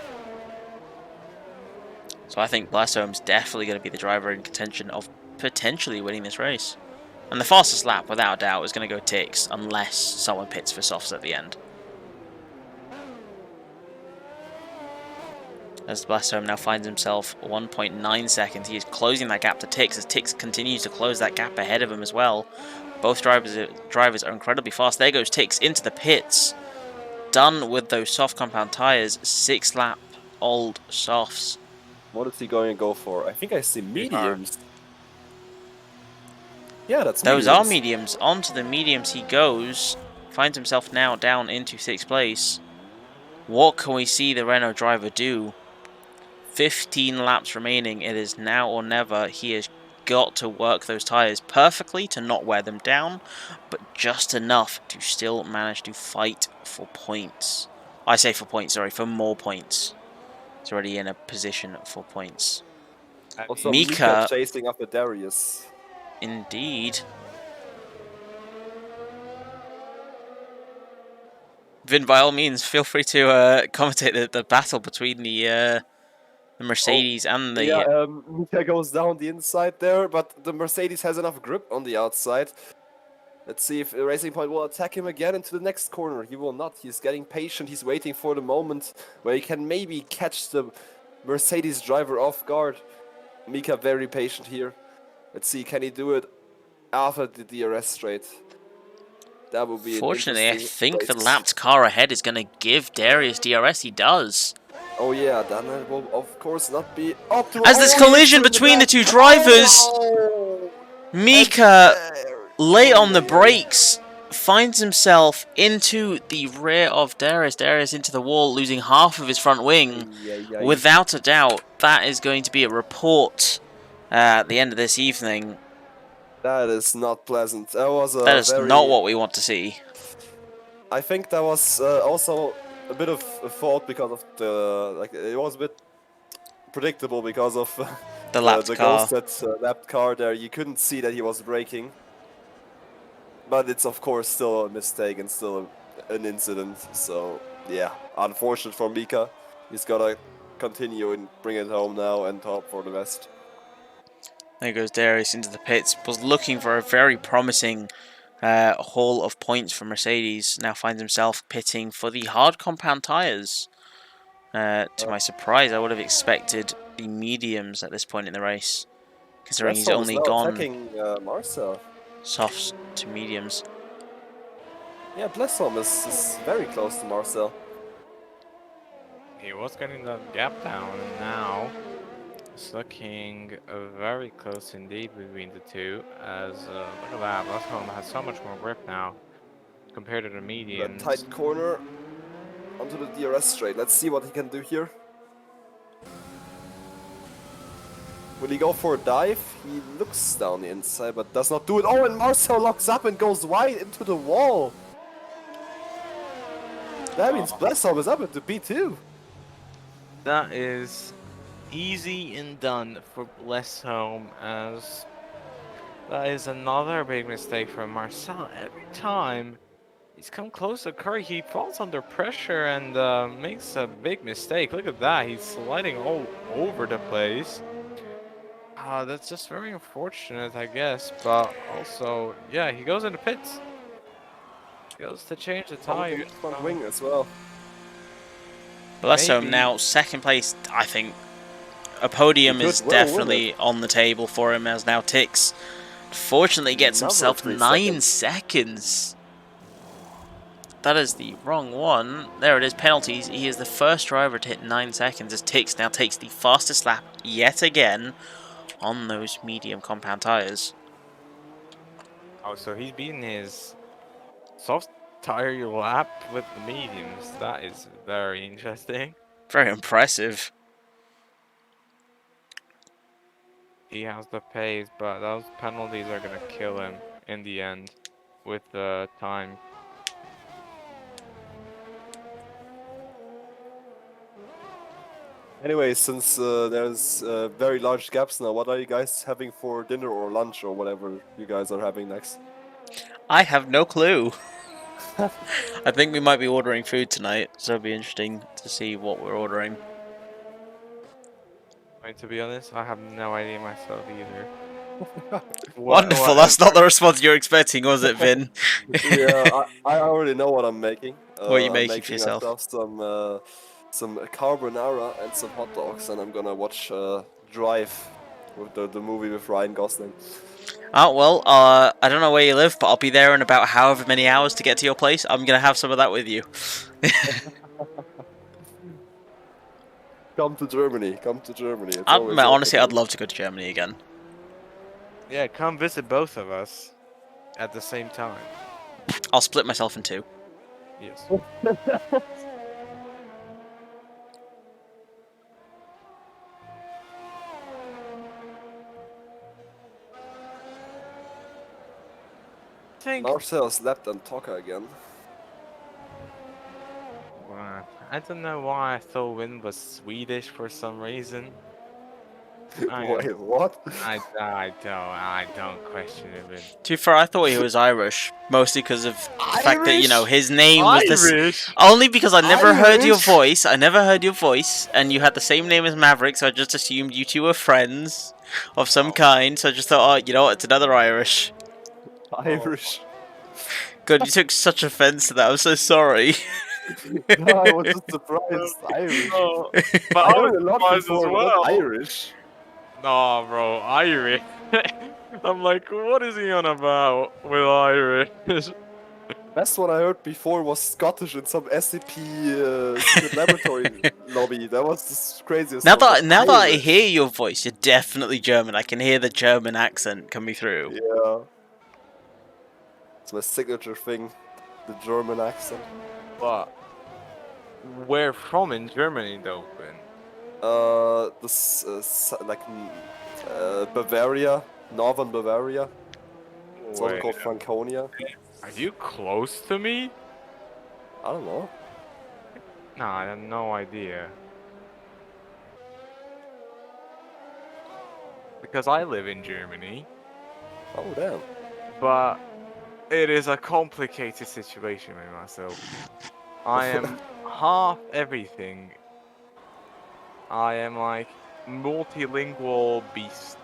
So I think Blessholm's definitely going to be the driver in contention of potentially winning this race. And the fastest lap, without a doubt, is going to go Tix, unless someone pits for softs at the end. As Blessholm now finds himself 1.9 seconds, he is closing that gap to Tix, as Tix continues to close that gap ahead of him as well. Both drivers are incredibly fast. There goes Tix into the pits. Done with those soft compound tyres, 6-lap-old softs. What is he going to go for? I think I see Car. mediums. Yeah, that's Those are mediums. mediums. Onto the mediums he goes. Finds himself now down into 6th place. What can we see the Renault driver do? 15 laps remaining. It is now or never. He has got to work those tyres perfectly to not wear them down, but just enough to still manage to fight for points. I say for points, sorry, for more points. He's already in a position for points. Also, Mika, chasing after Darius. indeed. Vin, by all means, feel free to commentate the battle between the Mercedes and the... Yeah, Mika goes down the inside there, but the Mercedes has enough grip on the outside. Let's see if Racing Point will attack him again into the next corner. He will not. He's getting patient. He's waiting for the moment where he can maybe catch the Mercedes driver off guard. Mika very patient here. Let's see, can he do it after the DRS straight? That would be an Fortunately, I interesting think the race. lapped car ahead is going to give Darius DRS. He does. Oh yeah, then it will of course not be optimal. As this collision between the two drivers, Mika, late on the brakes, finds himself into the rear of Darius. Darius into the wall, losing half of his front wing. Without a doubt, that is going to be a report at the end of this evening. That is not pleasant. That was That is not what we want to see. I think that was also a bit of a fault because of the it was a bit predictable because of The lapped the car. ghosted lapped car there. You couldn't see that he was braking. But it's of course still a mistake and still an incident. So yeah, unfortunate for Mika. He's gotta continue and bring it home now and hope for the best. There goes Darius into the pits. Was looking for a very promising haul of points for Mercedes. Now finds himself pitting for the hard compound tyres. To my surprise, I would have expected the mediums at this point in the race, considering he's Bledsoe is only now gone attacking Marcel. softs to mediums. Yeah, Bledsoe is very close to Marcel. He was getting that gap down, and now it's looking very close indeed between the two. As look at that, Blasholm has so much more grip now compared to the That mediums. tight corner onto the DRS straight. Let's see what he can do here. Will he go for a dive? He looks down the inside, but does not do it. Oh, and Marcel locks up and goes wide into the wall. That means Bledsoe is up into P2. That is easy and done for Blessholm, as that is another big mistake for Marcel. Every time he's come close to Curry, he falls under pressure and makes a big mistake. Look at that, he's sliding all over the place. That's just very unfortunate, I guess, but also, yeah, he goes in the pits. He goes to change the tires. Front wing as well. Bledsoe Maybe. now second place. I think a podium He could is well win definitely on the table for him, as now Tix fortunately gets Another himself 3 9 seconds. seconds. That is the wrong one. There it is, penalties. He is the first driver to hit 9 seconds, as Tix now takes the fastest lap yet again on those medium compound tyres. Oh, so he's beating his soft tire lap with the mediums. That is very interesting. Very impressive. He has the pace, but those penalties are gonna kill him in the end with the time. Anyway, since there's very large gaps now, what are you guys having for dinner or lunch or whatever you guys are having next? I have no clue. I think we might be ordering food tonight, so it'll be interesting to see what we're ordering. I mean, to be honest, I have no idea myself either. Wonderful, that's not the response you're expecting, was it, Vin? Yeah, I already know what I'm making. What are you I'm making for making yourself? myself some carbonara and some hot dogs, and I'm gonna watch Drive with the movie with Ryan Gosling. Oh, well, I don't know where you live, but I'll be there in about however many hours to get to your place. I'm going to have some of that with you. Come to Germany. Come to Germany. It's always Honestly, I'd open. love to go to Germany again. Yeah, come visit both of us at the same time. I'll split myself in two. Yes. think Marcel's left on Toka again. I don't know why I thought Win was Swedish for some reason. Wait, what? I don't question it, Win. To be fair, I thought he was Irish, mostly because of the fact that, you know, his name was this. Irish. Only because I never heard your Irish? voice. I never heard your voice, and you had the same name as Maverick, so I just assumed you two were friends of some kind. So I just thought, oh, you know what, it's another Irish. Irish. God, you took such offense to that. I'm so sorry. No, I was just surprised. Irish. No, but I I heard was a lot surprised before, as but not well. Irish. Nah, bro, Irish. I'm like, what is he on about with Irish? Best one I heard before was Scottish in some SCP secret laboratory lobby. That was the craziest Now one. that But I Irish. hear your voice, you're definitely German. I can hear the German accent coming through. Yeah. It's my signature thing, the German accent. But where from in Germany, though, Ben? Bavaria, northern Bavaria. It's also Wait, called Franconia. are you close to me? I don't know. Nah, I have no idea. because I live in Germany, Oh damn. but it is a complicated situation with myself. I am half everything. I am like multilingual beast.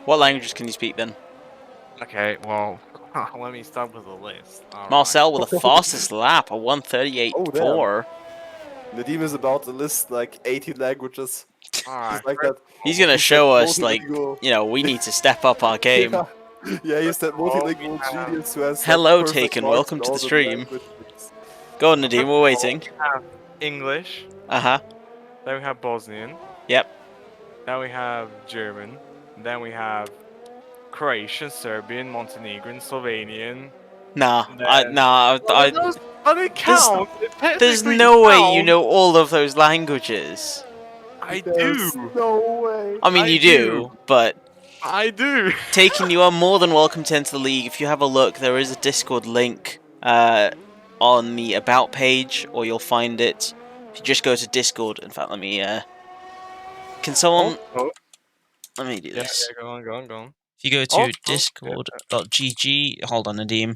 What languages can you speak then? Okay, well, let me start with a list. All right. Marcel with the fastest lap, a 1:38.4. Nadim is about to list like 80 languages. All right. He's like First that. He's of all, gonna He's that show us, like, multilingual. we need to step up our game. Yeah, yeah, he's that we multilingual have genius who has like Hello, perfect Taken. marks Welcome in to the all the stream. languages. Go on, Nadim. We're waiting. we have English. Uh huh. Then we have Bosnian. Yep. Then we have German. Then we have Croatian, Serbian, Montenegrin, Slovenian. Nah. Then well, but it There's, counts. It there's technically no way you counts. know all of those languages. I There's do. no way. I mean, I you do. do, but I do. Taken, you are more than welcome to enter the league. If you have a look, there is a Discord link on the About page, or you'll find it if you just go to Discord. In fact, let me. Can someone. Also, Let me do yeah, this. go on. If you go to Also, discord.gg, hold on, Nadim,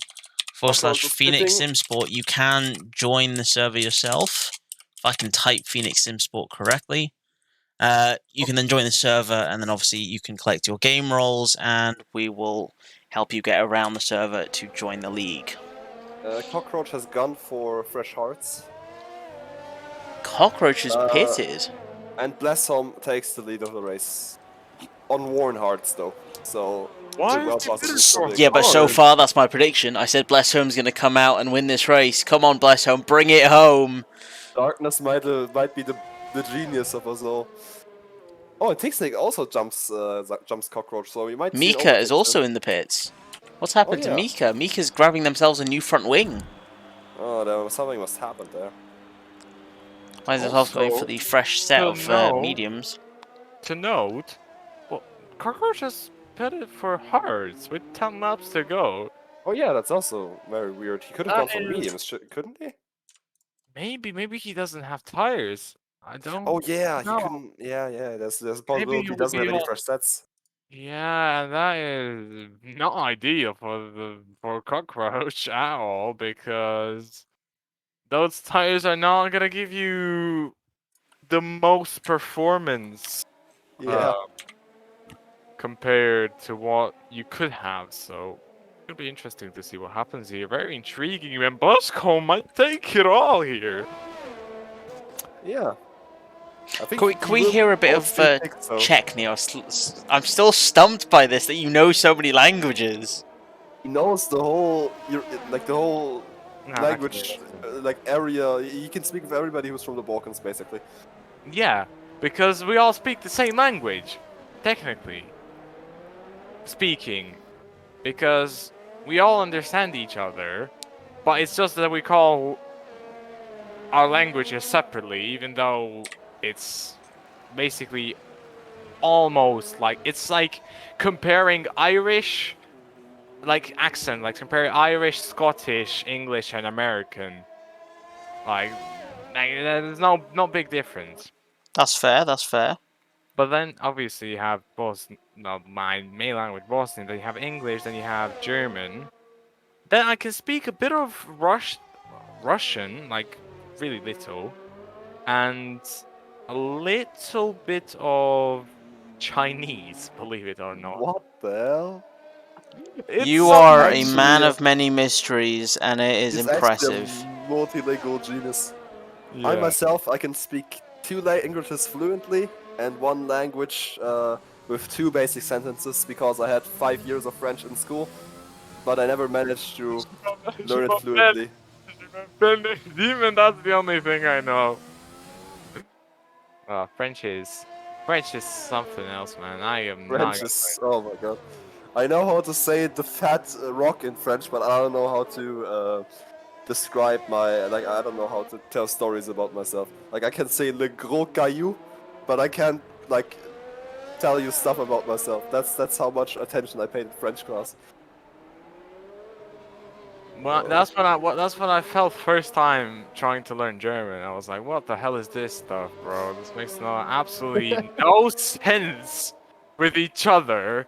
Also, / the Phoenix spitting. Simsport, you can join the server yourself. If I can type Phoenix Simsport correctly. You can then join the server, and then obviously you can collect your game roles, and we will help you get around the server to join the league. Cockroach has gone for fresh hearts. Cockroach is pitted. And Blessholm takes the lead of the race. On worn hearts though. So why could well is he possibly bitter still for be a Yeah, but so hard? far that's my prediction. I said Blessholm's going to come out and win this race. Come on, Blessholm, bring it home. Darkness might be the genius of us all. Oh, and Tixnake also jumps Cockroach, so we might see an Mika is overtake also soon. in the pits. What's happened to yeah. Mika? Mika's grabbing themselves a new front wing. Oh, something must happen there. Why is themselves going for Also, the fresh set to of know, mediums? to note, well, Cockroach has pitted for hearts with 10 laps to go. Oh yeah, that's also very weird. He could have That gone for is mediums, couldn't he? maybe he doesn't have tires. I don't Oh yeah, he know. couldn't. Yeah. There's a Maybe possibility he he will doesn't be have any on. fresh sets. Yeah, that is not ideal for Cockroach at all because those tires are not gonna give you the most performance Yeah. compared to what you could have. So it'll be interesting to see what happens here. Very intriguing, and Bosco might take it all here. Yeah. I think Can we hear a bit of Czech, Neo? I'm still stumped by this, that you know so many languages. He knows the whole, the whole Nah, language, actually, area. He can speak with everybody who's from the Balkans, basically. yeah, because we all speak the same language, technically speaking, because we all understand each other, but it's just that we call our languages separately, even though it's basically almost like it's like comparing Irish like accent, like comparing Irish, Scottish, English, and American. Like there's no big difference. That's fair, that's fair. But then obviously you have Bosnian, no, my main language Bosnian. Then you have English. Then you have German. Then I can speak a bit of Russian, like really little, and a little bit of Chinese. Believe it or not. What the hell? It's You so are a actually man a- of many mysteries, and it is He's actually impressive. a multilingual genius. I yeah. myself, I can speak 2 languages fluently and 1 language with 2 basic sentences because I had 5 years of French in school, but I never managed to learn it fluently. Demon, that's the only thing I know. French is something else, man. I am not French gonna is, oh my god. I know how to say the fat rock in French, but I don't know how to describe I don't know how to tell stories about myself. Like, I can say le gros caillou, but I can't, tell you stuff about myself. That's how much attention I paid in French class. Well, that's when I felt first time trying to learn German. I was like, what the hell is this stuff, bro? This makes absolutely no sense with each other.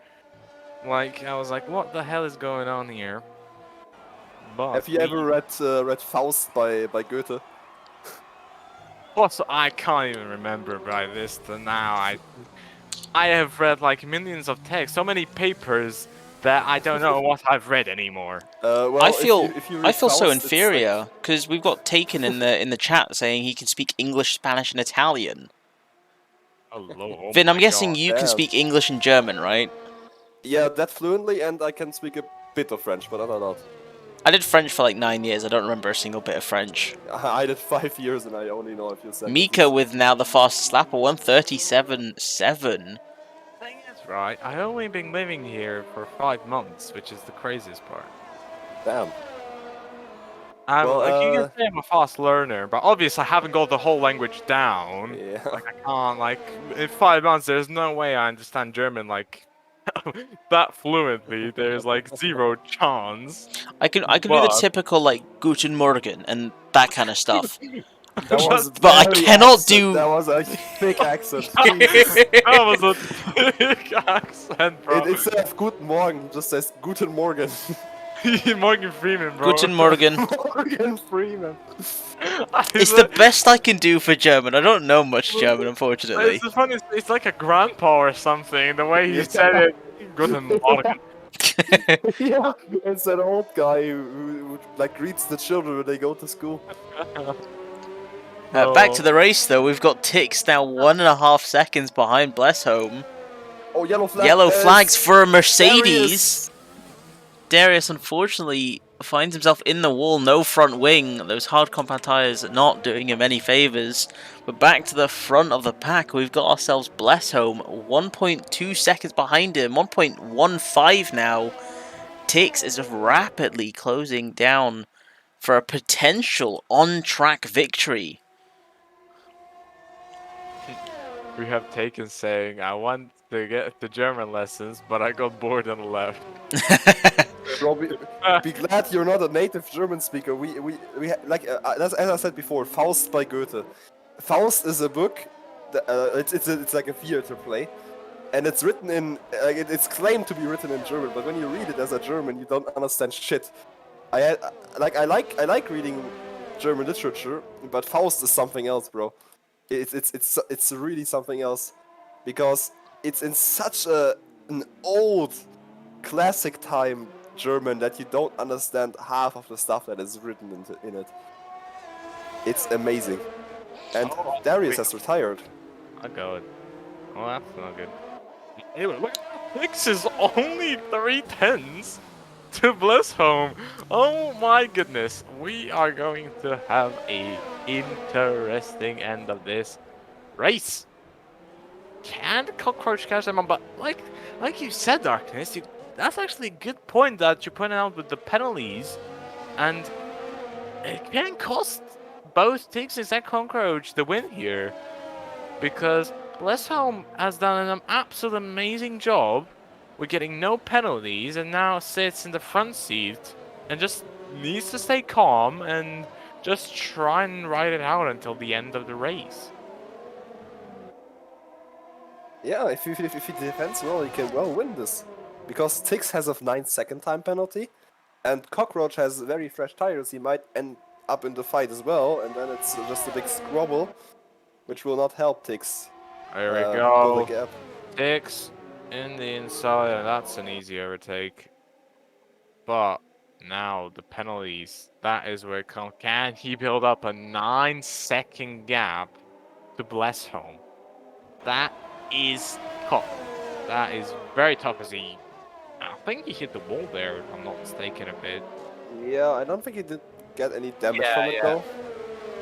Like, I was like, what the hell is going on here? But Have you ever read Faust by Goethe? also, I can't even remember by this to now. I have read like millions of texts, so many papers that I don't know what I've read anymore. I Well, feel if you I read feel so Faust, it's like inferior because we've got Taken in the chat saying he can speak English, Spanish, and Italian. Oh Vin, I'm my guessing god. you can damn. speak English and German, right? Yeah, that fluently, and I can speak a bit of French, but not a lot. I did French for like 9 years. I don't remember a single bit of French. I did 5 years, and I only know a few Mika sentences. with now the fastest lap, 1:37.7. Thing is, right, I only been living here for 5 months, which is the craziest part. Damn. I'm Well, like, you can say I'm a fast learner, but obviously I haven't got the whole language down. yeah. Like, I can't, like, in 5 months, there's no way I understand German, like, that fluently. There's, like, zero chance. I can do the But, typical like Guten Morgen and that kind of stuff, That was just, but I very cannot accent. do. That was a thick accent. Jesus. that was a thick accent, bro. Instead of Guten Morgen, it just says Guten Morgen. Morgan Freeman, bro. Guten Morgen. Morgan Freeman. It's the best I can do for German. I don't know much German, unfortunately. It's funny. It's like a grandpa or something. The way he Yeah. said it. Guten Morgen. Yeah, it's that old guy who like greets the children when they go to school. Back to the race, though. We've got Tix now 1.5 seconds behind Blessholm. Oh, yellow flag. Yellow flags for a There he Mercedes. is. Darius unfortunately finds himself in the wall, no front wing. Those hard compound tyres not doing him any favours. But back to the front of the pack, we've got ourselves Blessholm, 1.2 seconds behind him, 1.15 now. Tix is rapidly closing down for a potential on-track victory. We have taken saying I want to get the German lessons, but I got bored and left. Bro, be glad you're not a native German speaker. Like as I said before, Faust by Goethe. Faust is a book. It's like a theater play, and it's written in like it's claimed to be written in German. But when you read it as a German, you don't understand shit. I like reading German literature, but Faust is something else, bro. It's really something else, because it's in such an old classic time German that you don't understand half of the stuff that is written in it. It's amazing. And Oh, Darius wait. has retired. Oh god. Well, that's not good. Anyway, look, Tix is only 3 tenths to Blissholm. Oh my goodness, we are going to have a interesting end of this race. Can Cockroach catch them on? But like you said, Darkness, that's actually a good point that you pointed out with the penalties, and it can cost both Tix and Cockroach the win here, because Blessholm has done an absolute amazing job with getting no penalties and now sits in the front seat and just needs to stay calm and just try and ride it out until the end of the race. Yeah, if he defends well, he can well win this. Because Tix has a 9-second time penalty, and Cockroach has very fresh tires, he might end up in the fight as well, and then it's just a big squabble, which will not help Tix There we pull the go. gap. Tix in the inside, and that's an easy overtake. But now the penalties, that is where it comes. Can he build up a 9-second gap to Blessholm? That is tough. That is very tough as I think he hit the wall there, if I'm not mistaken a bit. Yeah, I don't think he did get any damage from it though.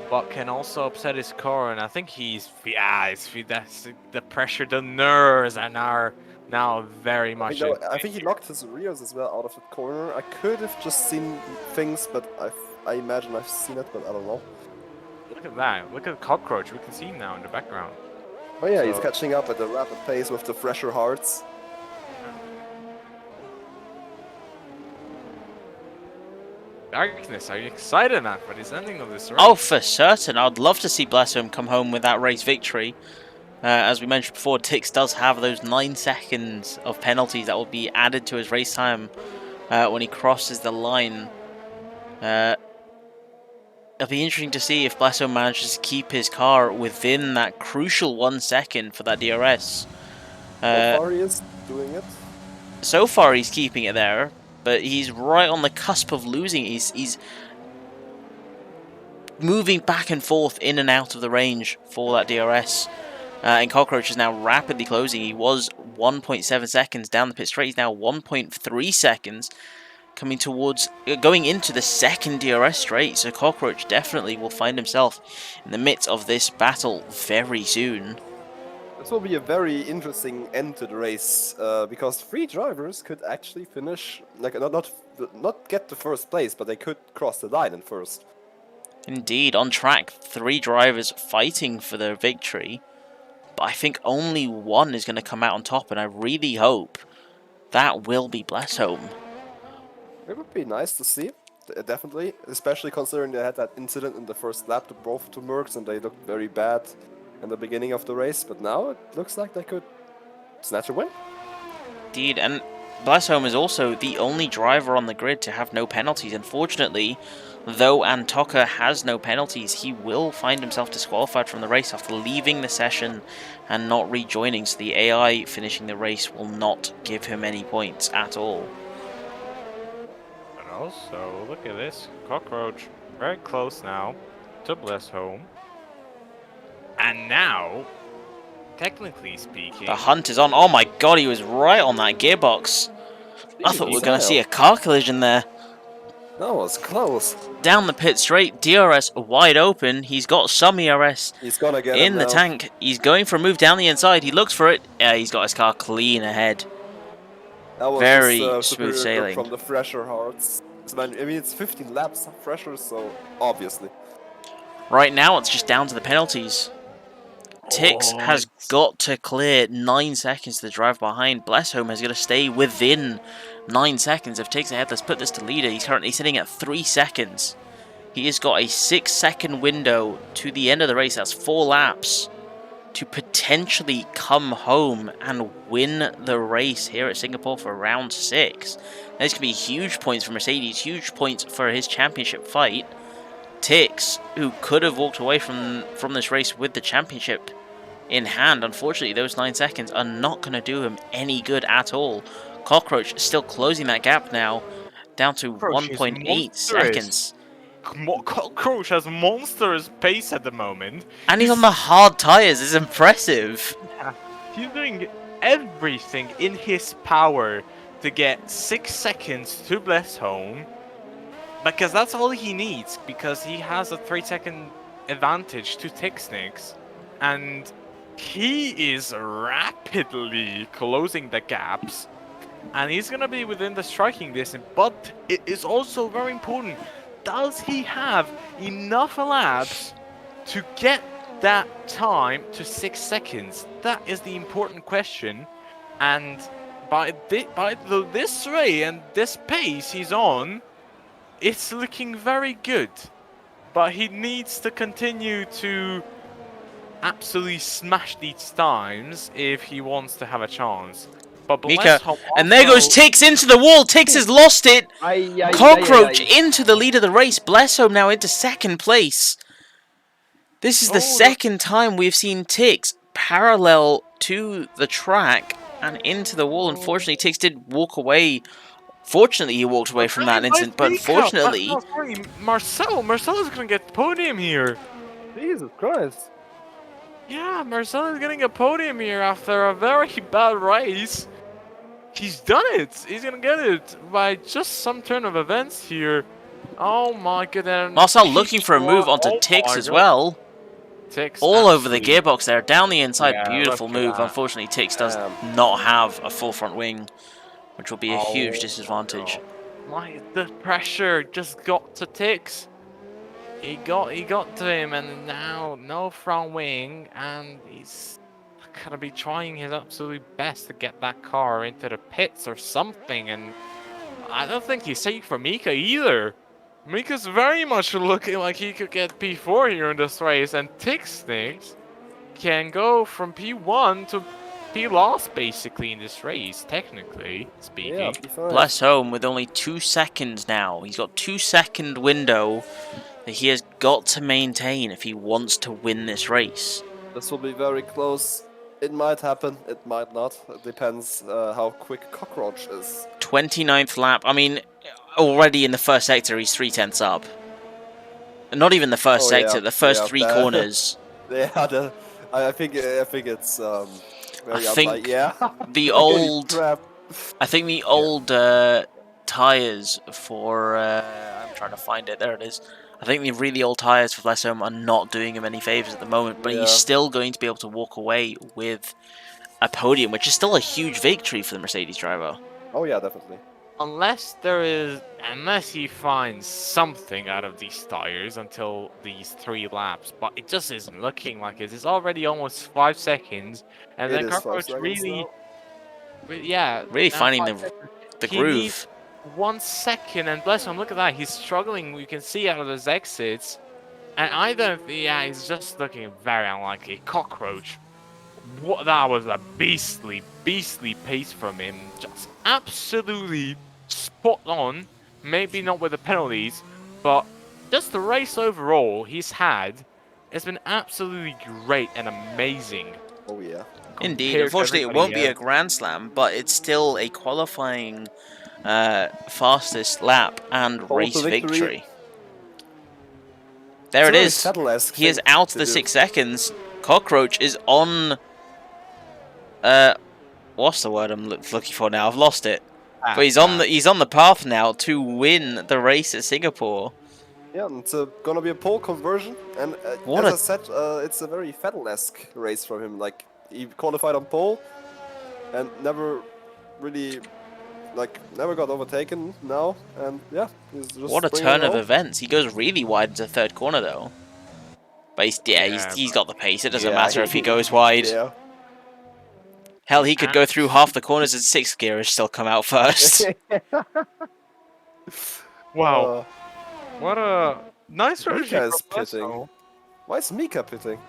But can also upset his car, and I think that's the pressure, the nerves, and are now very much. I think he locked his rears as well out of the corner. I could have just seen things, but I imagine I've seen it, but I don't know. Look at that. Look at the Cockroach. We can see him now in the background. Oh yeah, he's catching up at a rapid pace with the fresher hearts. Agnes, are you excited, man, for this ending of this race? Oh, for certain. I'd love to see Blessum come home with that race victory. As we mentioned before, Tix does have those 9 seconds of penalties that will be added to his race time when he crosses the line. It'll be interesting to see if Blessum manages to keep his car within that crucial 1 second for that DRS. So far he is doing it. So far he's keeping it there, but he's right on the cusp of losing. He's moving back and forth in and out of the range for that DRS. And Cockroach is now rapidly closing. He was 1.7 seconds down the pit straight. He's now 1.3 seconds coming towards, going into the second DRS straight. So Cockroach definitely will find himself in the midst of this battle very soon. This will be a very interesting end to the race because 3 drivers could actually finish, like not get to first place, but they could cross the line in first. Indeed, on track, 3 drivers fighting for their victory. But I think only one is going to come out on top, and I really hope that will be Blessholm. It would be nice to see, definitely, especially considering they had that incident in the first lap to both two Mercs and they looked very bad in the beginning of the race, but now it looks like they could snatch a win. Indeed, and Blessholm is also the only driver on the grid to have no penalties. Unfortunately, though Antoka has no penalties, he will find himself disqualified from the race after leaving the session and not rejoining, so the AI finishing the race will not give him any points at all. And also, look at this. Cockroach very close now to Blessholm. And now, technically speaking, The hunt is on. Oh my god, he was right on that gearbox. I thought we were going to see a car collision there. That was close. Down the pit straight, DRS wide open. He's got some ERS He's gonna get in him the now. tank. He's going for a move down the inside. He looks for it. Yeah, he's got his car clean ahead. That was Very just, smooth superior sailing. from the fresher hearts. I mean, it's 15 laps of fresher, so obviously. Right now, it's just down to the penalties. Tix has got to clear 9 seconds to the drive behind. Blessholm has got to stay within 9 seconds. If Tix ahead, let's put this to leader. He's currently sitting at 3 seconds. He has got a 6-second window to the end of the race. That's 4 laps to potentially come home and win the race here at Singapore for round 6. These could be huge points for Mercedes, huge points for his championship fight. Tix, who could have walked away from this race with the championship in hand, unfortunately those 9 seconds are not going to do him any good at all. Cockroach still closing that gap now, down to 1.8 seconds. Cockroach has monstrous pace at the moment. And he's on the hard tyres, it's impressive. Yeah, he's doing everything in his power to get 6 seconds to Blessholm, because that's all he needs, because he has a 3-second advantage to Tixnix, and he is rapidly closing the gaps, and he's gonna be within the striking distance, but it is also very important. Does he have enough laps to get that time to 6 seconds? That is the important question. And by this rate and this pace he's on, it's looking very good. But he needs to continue to absolutely smash these times if he wants to have a chance. But Mika, and there goes Tix into the wall. Tix has lost it. Cockroach into the lead of the race. Blessholm now into 2nd place. This is the 2nd time we've seen Tix parallel to the track and into the wall. Unfortunately, Tix did walk away. Fortunately, he walked away from that incident, but unfortunately... No, sorry, Marcel is gonna get the podium here. Jesus Christ. Yeah, Marcel is getting a podium here after a very bad race. He's done it! He's gonna get it by just some turn of events here. Oh my goodness. Marcel looking for a move onto Tix as well. Tix all over the gearbox there, down the inside. Yeah, beautiful move. Unfortunately, Tix does not have a full front wing, which will be a huge disadvantage. The pressure just got to Tix. He got to him, and now no front wing, and he's gonna be trying his absolute best to get that car into the pits or something. And I don't think he's safe for Mika either. Mika's very much looking like he could get P4 here in this race, and Tixnix can go from P1 to P lost basically in this race, technically Yeah, speaking. P5. Bless home with only 2 seconds now. He's got 2-second window that he has got to maintain if he wants to win this race. This will be very close. It might happen, it might not. It depends how quick Cockroach is. 29th lap. I mean, already in the first sector, he's 3/10 up. Not even the first sector, the first 3 corners. Yeah, I think it's very I think unlikely. Yeah. the old, Crap. I think the old tires for. I'm trying to find it. There it is. I think the really old tires for Blessom are not doing him any favors at the moment, but Yeah. he's still going to be able to walk away with a podium, which is still a huge victory for the Mercedes driver. Oh yeah, definitely. Unless he finds something out of these tires until these 3 laps, but it just isn't looking like it. It's already almost 5 seconds, and It then is 5 Cockroach seconds really, now. yeah, Really now finding 5 the seconds. He groove. needs 1 second, and bless him, look at that. He's struggling. We can see out of those exits, and yeah, he's just looking very unlikely. Cockroach. What, that was a beastly pace from him. Just absolutely spot on. Maybe not with the penalties, but just the race overall he's had has been absolutely great and amazing. Oh yeah. Indeed. compared to Unfortunately, it everybody won't be a else. Grand Slam, but it's still a qualifying fastest lap and Pole race to victory. victory. There it It's a is. very Vettel-esque He is thing out to the do. 6 seconds. Cockroach is on. What's the word I'm looking for now? I've lost it. But he's on the path now to win the race at Singapore. Yeah, and it's gonna be a pole conversion, and What as a- I said, it's a very Vettel-esque race from him. Like he qualified on pole, and never really, never got overtaken now, and yeah, he's just What a bringing it turn of home. events. He goes really wide into third corner though. But he's got the pace. It doesn't Yeah, matter if he goes wide. Yeah. Hell, he could go through half the corners in 6th gear and still come out first. Wow, Uh, what a nice strategy Mika is from pitting. Blesso. Why is Mika pitting?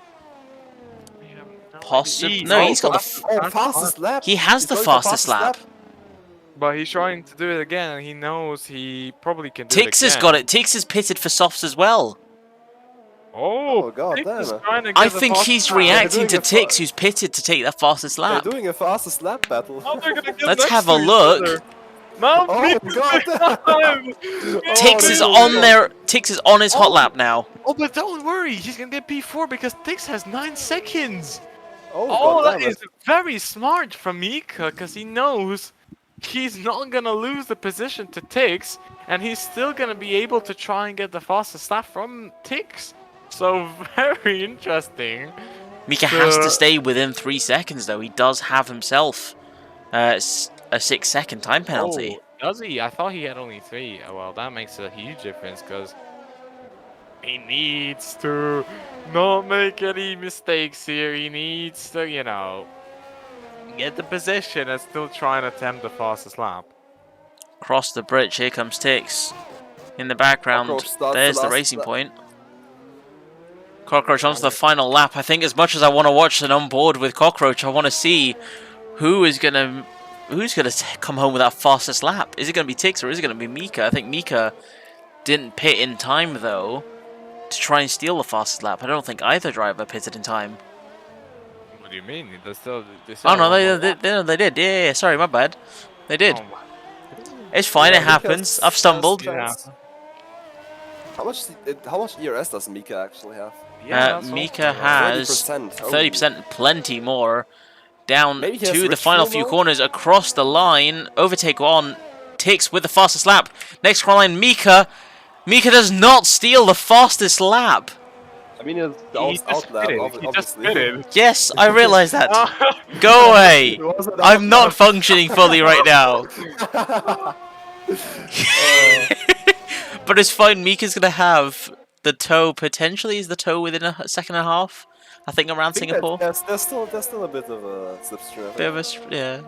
We have no Possibly. idea. No, he's got the. Fastest lap. He has He's the going for fastest lap. But he's trying to do it again, and he knows he probably can do it Tix again. has got it. Tix is pitted for softs as well. Oh, God Tix damn is it. trying to I get the think fast he's lap. reacting to doing a Tix, who's pitted to take the fastest They're lap. doing a fastest lap battle. Oh, they're gonna get Let's next have to a each look. other. No, Oh, Tix God. is behind. Tix is no. on there. Tix is on his hot Oh. lap now. Oh, but don't worry, he's gonna get P4 because Tix has 9 seconds. Oh, Oh, God that damn is it. very smart from Mika, because he knows he's not gonna lose the position to Tix, and he's still gonna be able to try and get the fastest lap from Tix. So very interesting. Mika has to stay within 3 seconds, though. He does have himself a 6-second time penalty. Oh, does he? I thought he had only 3. Oh, well, that makes a huge difference because he needs to not make any mistakes here. He needs to, get the position and still try and attempt the fastest lap. Cross the bridge. Here comes Tix. In the background, Cockroach starts there's the the last racing lap. point. Cockroach onto the final lap. I think as much as I want to watch and on board with Cockroach, I want to see who's gonna come home with that fastest lap. Is it gonna be Tix or is it gonna be Mika? I think Mika didn't pit in time though to try and steal the fastest lap. I don't think either driver pitted in time. What do you mean? They still Oh no, they did. Yeah, sorry, my bad. They did. Oh, It's fine. Yeah, It happens. I've stumbled. yeah. How much ERS does Mika actually have? Yeah, Mika has 30%. Oh. 30%, plenty more. Down Maybe he has to the rich final fuel few mode? corners, across the line, overtake on, Tix with the fastest lap. Next corner line, Mika. Mika does not steal the fastest lap. I mean, it's He just outlap, pitted. He just obviously. pitted. Yes, I realise that. Go away. It was an I'm not outlap. functioning fully right now. But it's fine. Mika's gonna have the toe. Potentially, is the toe within a second and a half? I think around I think Singapore. that there's still a bit of a slipstream. I Bit think. of a yeah.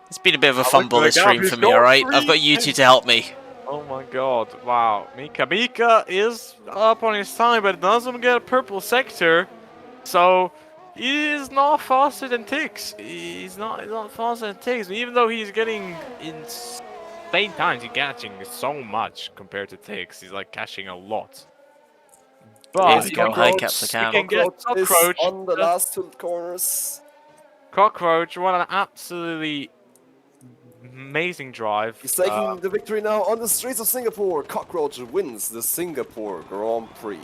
It's been a bit of a look fumble like this stream he's for me. going All right, free. I've got you two to help me. Oh my god, wow. Mika is up on his time, but doesn't get a purple sector. So he is not faster than Tix. He's not faster than Tix, even though he's getting insane times. He's catching so much compared to Tix. He's like catching a lot. Here But we And go, high caps the Cockroach, he cam. can get Cockroach is Cockroach. on the last two corners. Cockroach, what an absolutely amazing drive. He's taking the victory now on the streets of Singapore. Cockroach wins the Singapore Grand Prix.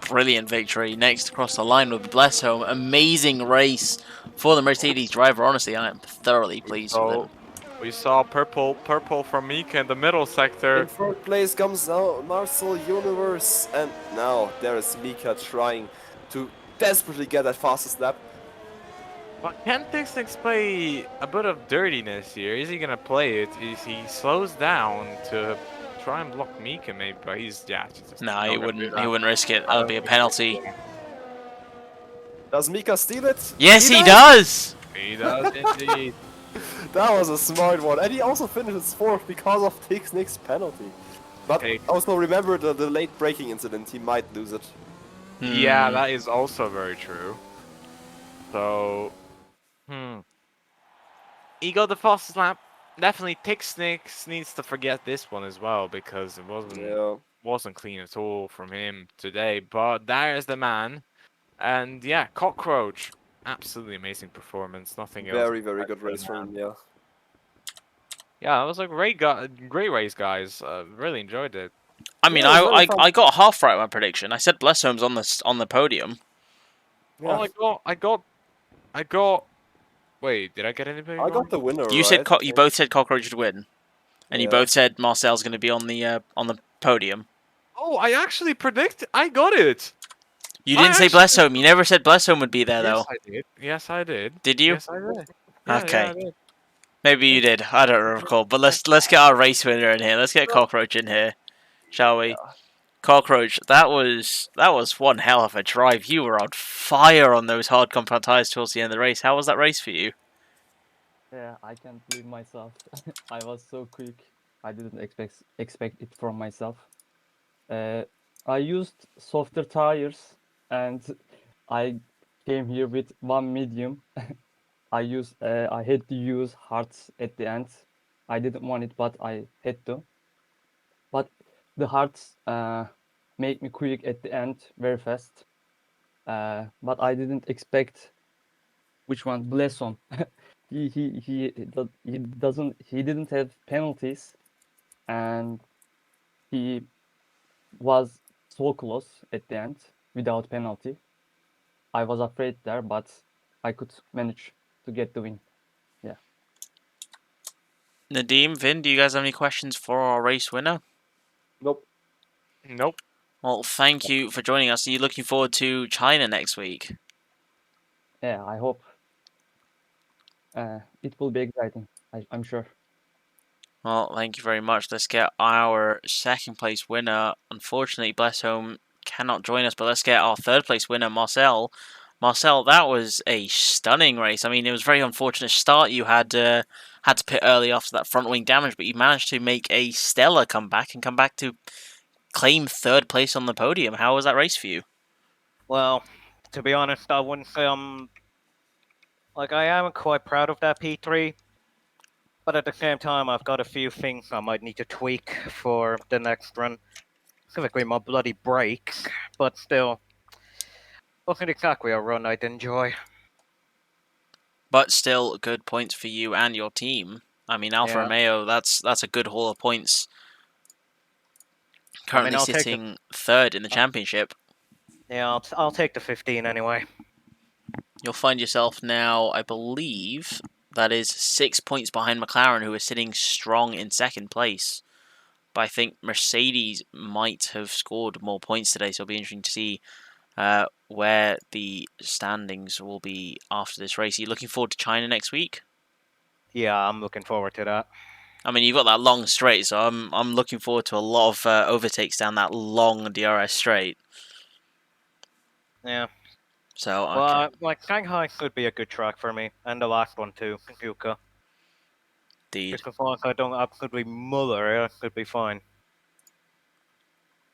Brilliant victory. Next across the line with Blessholm. Amazing race for the Mercedes driver. Honestly, I am thoroughly pleased with him. We saw purple from Mika in the middle sector. In third place comes now Marcel Universe, and now there is Mika trying to desperately get that fastest lap. But can Tix play a bit of dirtiness here? Is he gonna play it? Is he slows down to try and block Mika maybe? But he's just No, not he gonna do wouldn't. He that. wouldn't risk it. I That would don't be a think he's penalty. going. Does Mika steal it? Yes, he does. He does indeed. That was a smart one, and he also finishes fourth because of Nick's penalty. But Hey. also remember the late braking incident, he might lose it. Yeah, Hmm. that is also very true. So, he got the fastest lap. Definitely, Tix needs to forget this one as well because it wasn't clean at all from him today. But there is the man, and yeah, Cockroach, absolutely amazing performance. Nothing else. Very, very good for the race from man. him, yeah. Yeah, it was a great race, guys. Really enjoyed it. I mean, Yeah, it was very fun. I got half right my prediction. I said Blessholm's on the podium. Oh, Yeah. I got. Wait, did I get anybody I wrong? got the winner, You right? said you both said Cockroach would win, and you Yeah. both said Marcel's going to be on the podium. Oh, I actually predicted. I got it. You I didn't say actually. Blessholm. You never said Blessholm would be there Yes, though. I did. Yes, I did. Did you? Yes, I did. Yeah, I Okay. did. Maybe you did. I don't recall. But let's get our race winner in here. Let's get Cockroach in here, shall we? Cockroach, that was one hell of a drive. You were on fire on those hard compound tires towards the end of the race. How was that race for you? Yeah, I can't believe myself. I was so quick. I didn't expect it from myself. I used softer tires and I came here with one medium. I had to use hards at the end. I didn't want it, but I had to. But the hards make me quick at the end, very fast. But I didn't expect which one, Blesson. He didn't have penalties, and he was so close at the end without penalty. I was afraid there, but I could manage to get the win. Yeah. Nadim, Vin, do you guys have any questions for our race winner? Nope. Nope. Well, thank you for joining us. Are you looking forward to China next week? Yeah, I hope it will be exciting. I'm sure. Well, thank you very much. Let's get our second place winner. Unfortunately, Blessholm cannot join us, but let's get our third place winner, Marcel. Marcel, that was a stunning race. I mean, it was a very unfortunate start. You had to pit early after that front wing damage, but you managed to make a stellar comeback and come back to claim third place on the podium. How was that race for you? Well, to be honest, I wouldn't say I am quite proud of that P3, but at the same time, I've got a few things I might need to tweak for the next run. Specifically, my bloody brakes, but still, wasn't exactly a run I'd enjoy. But still, good points for you and your team. I mean, Alfa Yeah. Romeo, that's a good haul of points. I Currently mean, I'll take sitting third in the championship. Yeah, I'll take the 15 anyway. You'll find yourself now, I believe, that is 6 points behind McLaren, who is sitting strong in second place. But I think Mercedes might have scored more points today, so it'll be interesting to see where the standings will be after this race. Are you looking forward to China next week? Yeah, I'm looking forward to that. I mean, you've got that long straight, so I'm looking forward to a lot of overtakes down that long DRS straight. Yeah. So, Well, okay. Shanghai could be a good track for me, and the last one too, Fukuoka. Indeed. Just as long as I don't absolutely mother it, I should be fine.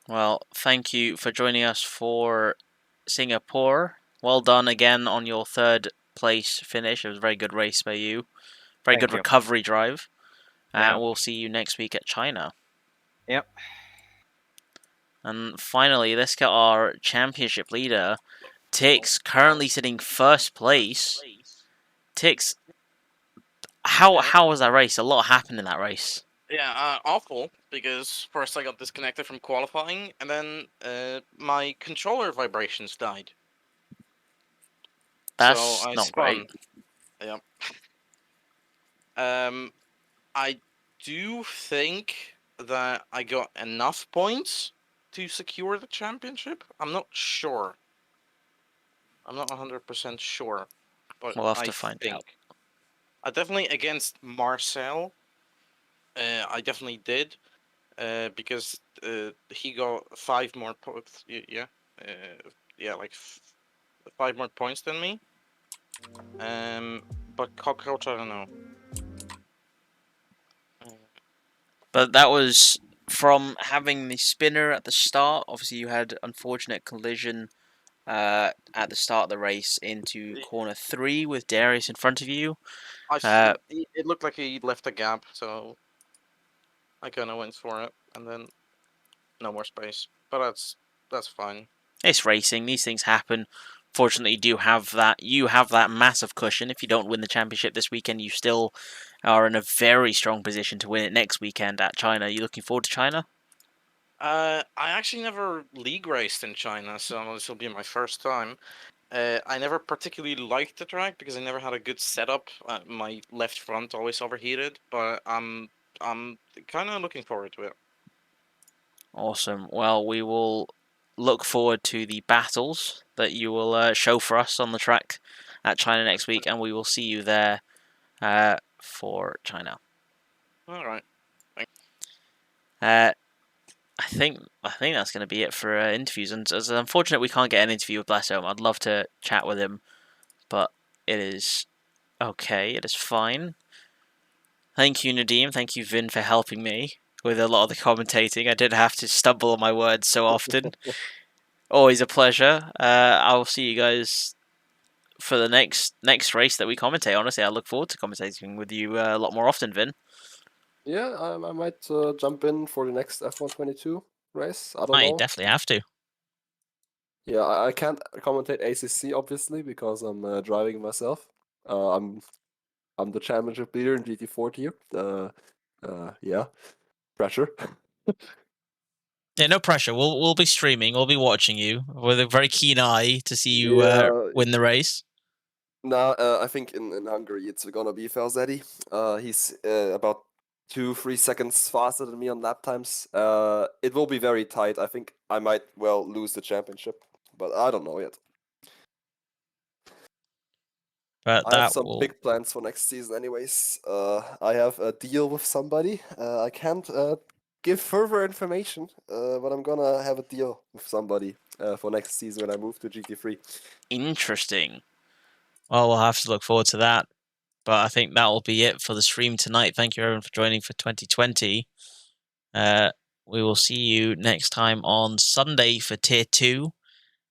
Well, thank you for joining us for Singapore. Well done again on your third place finish. It was a very good race by you. Very Thank good you. recovery drive. Yeah. We'll see you next week at China. Yep. And finally, let's get our championship leader, Tix, currently sitting first place. Tix, how was that race? A lot happened in that race. Yeah, awful, because first I got disconnected from qualifying, and then my controller vibrations died. That's so I not spun. great. Yep. I do think that I got enough points to secure the championship. I'm not sure. I'm not 100% sure, but We'll have I to find think. out. I definitely against Marcel. I definitely did. Because he got 5 more points. Yeah, like 5 more points than me. But Cockroach, I don't know. But that was from having the spinner at the start. Obviously, you had unfortunate collision at the start of the race into corner 3 with Darius in front of you. It looked like he left a gap, so I kind of went for it, and then no more space. But that's fine. It's racing; these things happen. Fortunately, you have that massive cushion. If you don't win the championship this weekend, you still are in a very strong position to win it next weekend at China. Are you looking forward to China? I actually never league raced in China, so this will be my first time. I never particularly liked the track because I never had a good setup. My left front always overheated, but I'm kind of looking forward to it. Awesome. Well, we will look forward to the battles that you will show for us on the track at China next week, and we will see you there for China. All right. I think that's going to be it for interviews. And it's unfortunate we can't get an interview with Blessom. I'd love to chat with him, but it is okay. It is fine. Thank you, Nadim. Thank you, Vin, for helping me with a lot of the commentating. I didn't have to stumble on my words so often. Always a pleasure. I will see you guys for the next race that we commentate. Honestly, I look forward to commentating with you a lot more often, Vin. Yeah, I might jump in for the next F122 race. I don't I know. definitely have to. Yeah, I can't commentate ACC obviously because I'm driving myself. I'm the championship leader in GT4 here. Yeah, pressure. Yeah, no pressure. We'll be streaming. We'll be watching you with a very keen eye to see you Yeah. win the race. Now, I think in Hungary it's gonna be Felzetti. He's about 2-3 seconds faster than me on lap times. It will be very tight. I think I might lose the championship, but I don't know yet. But I have that some will. big plans for next season, anyways. I have a deal with somebody. I can't give further information, but I'm gonna have a deal with somebody for next season when I move to GT3. Interesting. Well, we'll have to look forward to that. But I think that will be it for the stream tonight. Thank you, everyone, for joining for 2020. We will see you next time on Sunday for Tier 2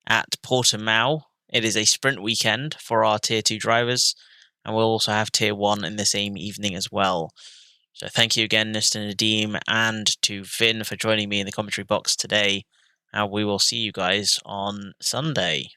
at Portimao. It is a sprint weekend for our Tier 2 drivers, and we'll also have Tier 1 in the same evening as well. So thank you again, Mr. Nadim, and to Vin for joining me in the commentary box today. And we will see you guys on Sunday.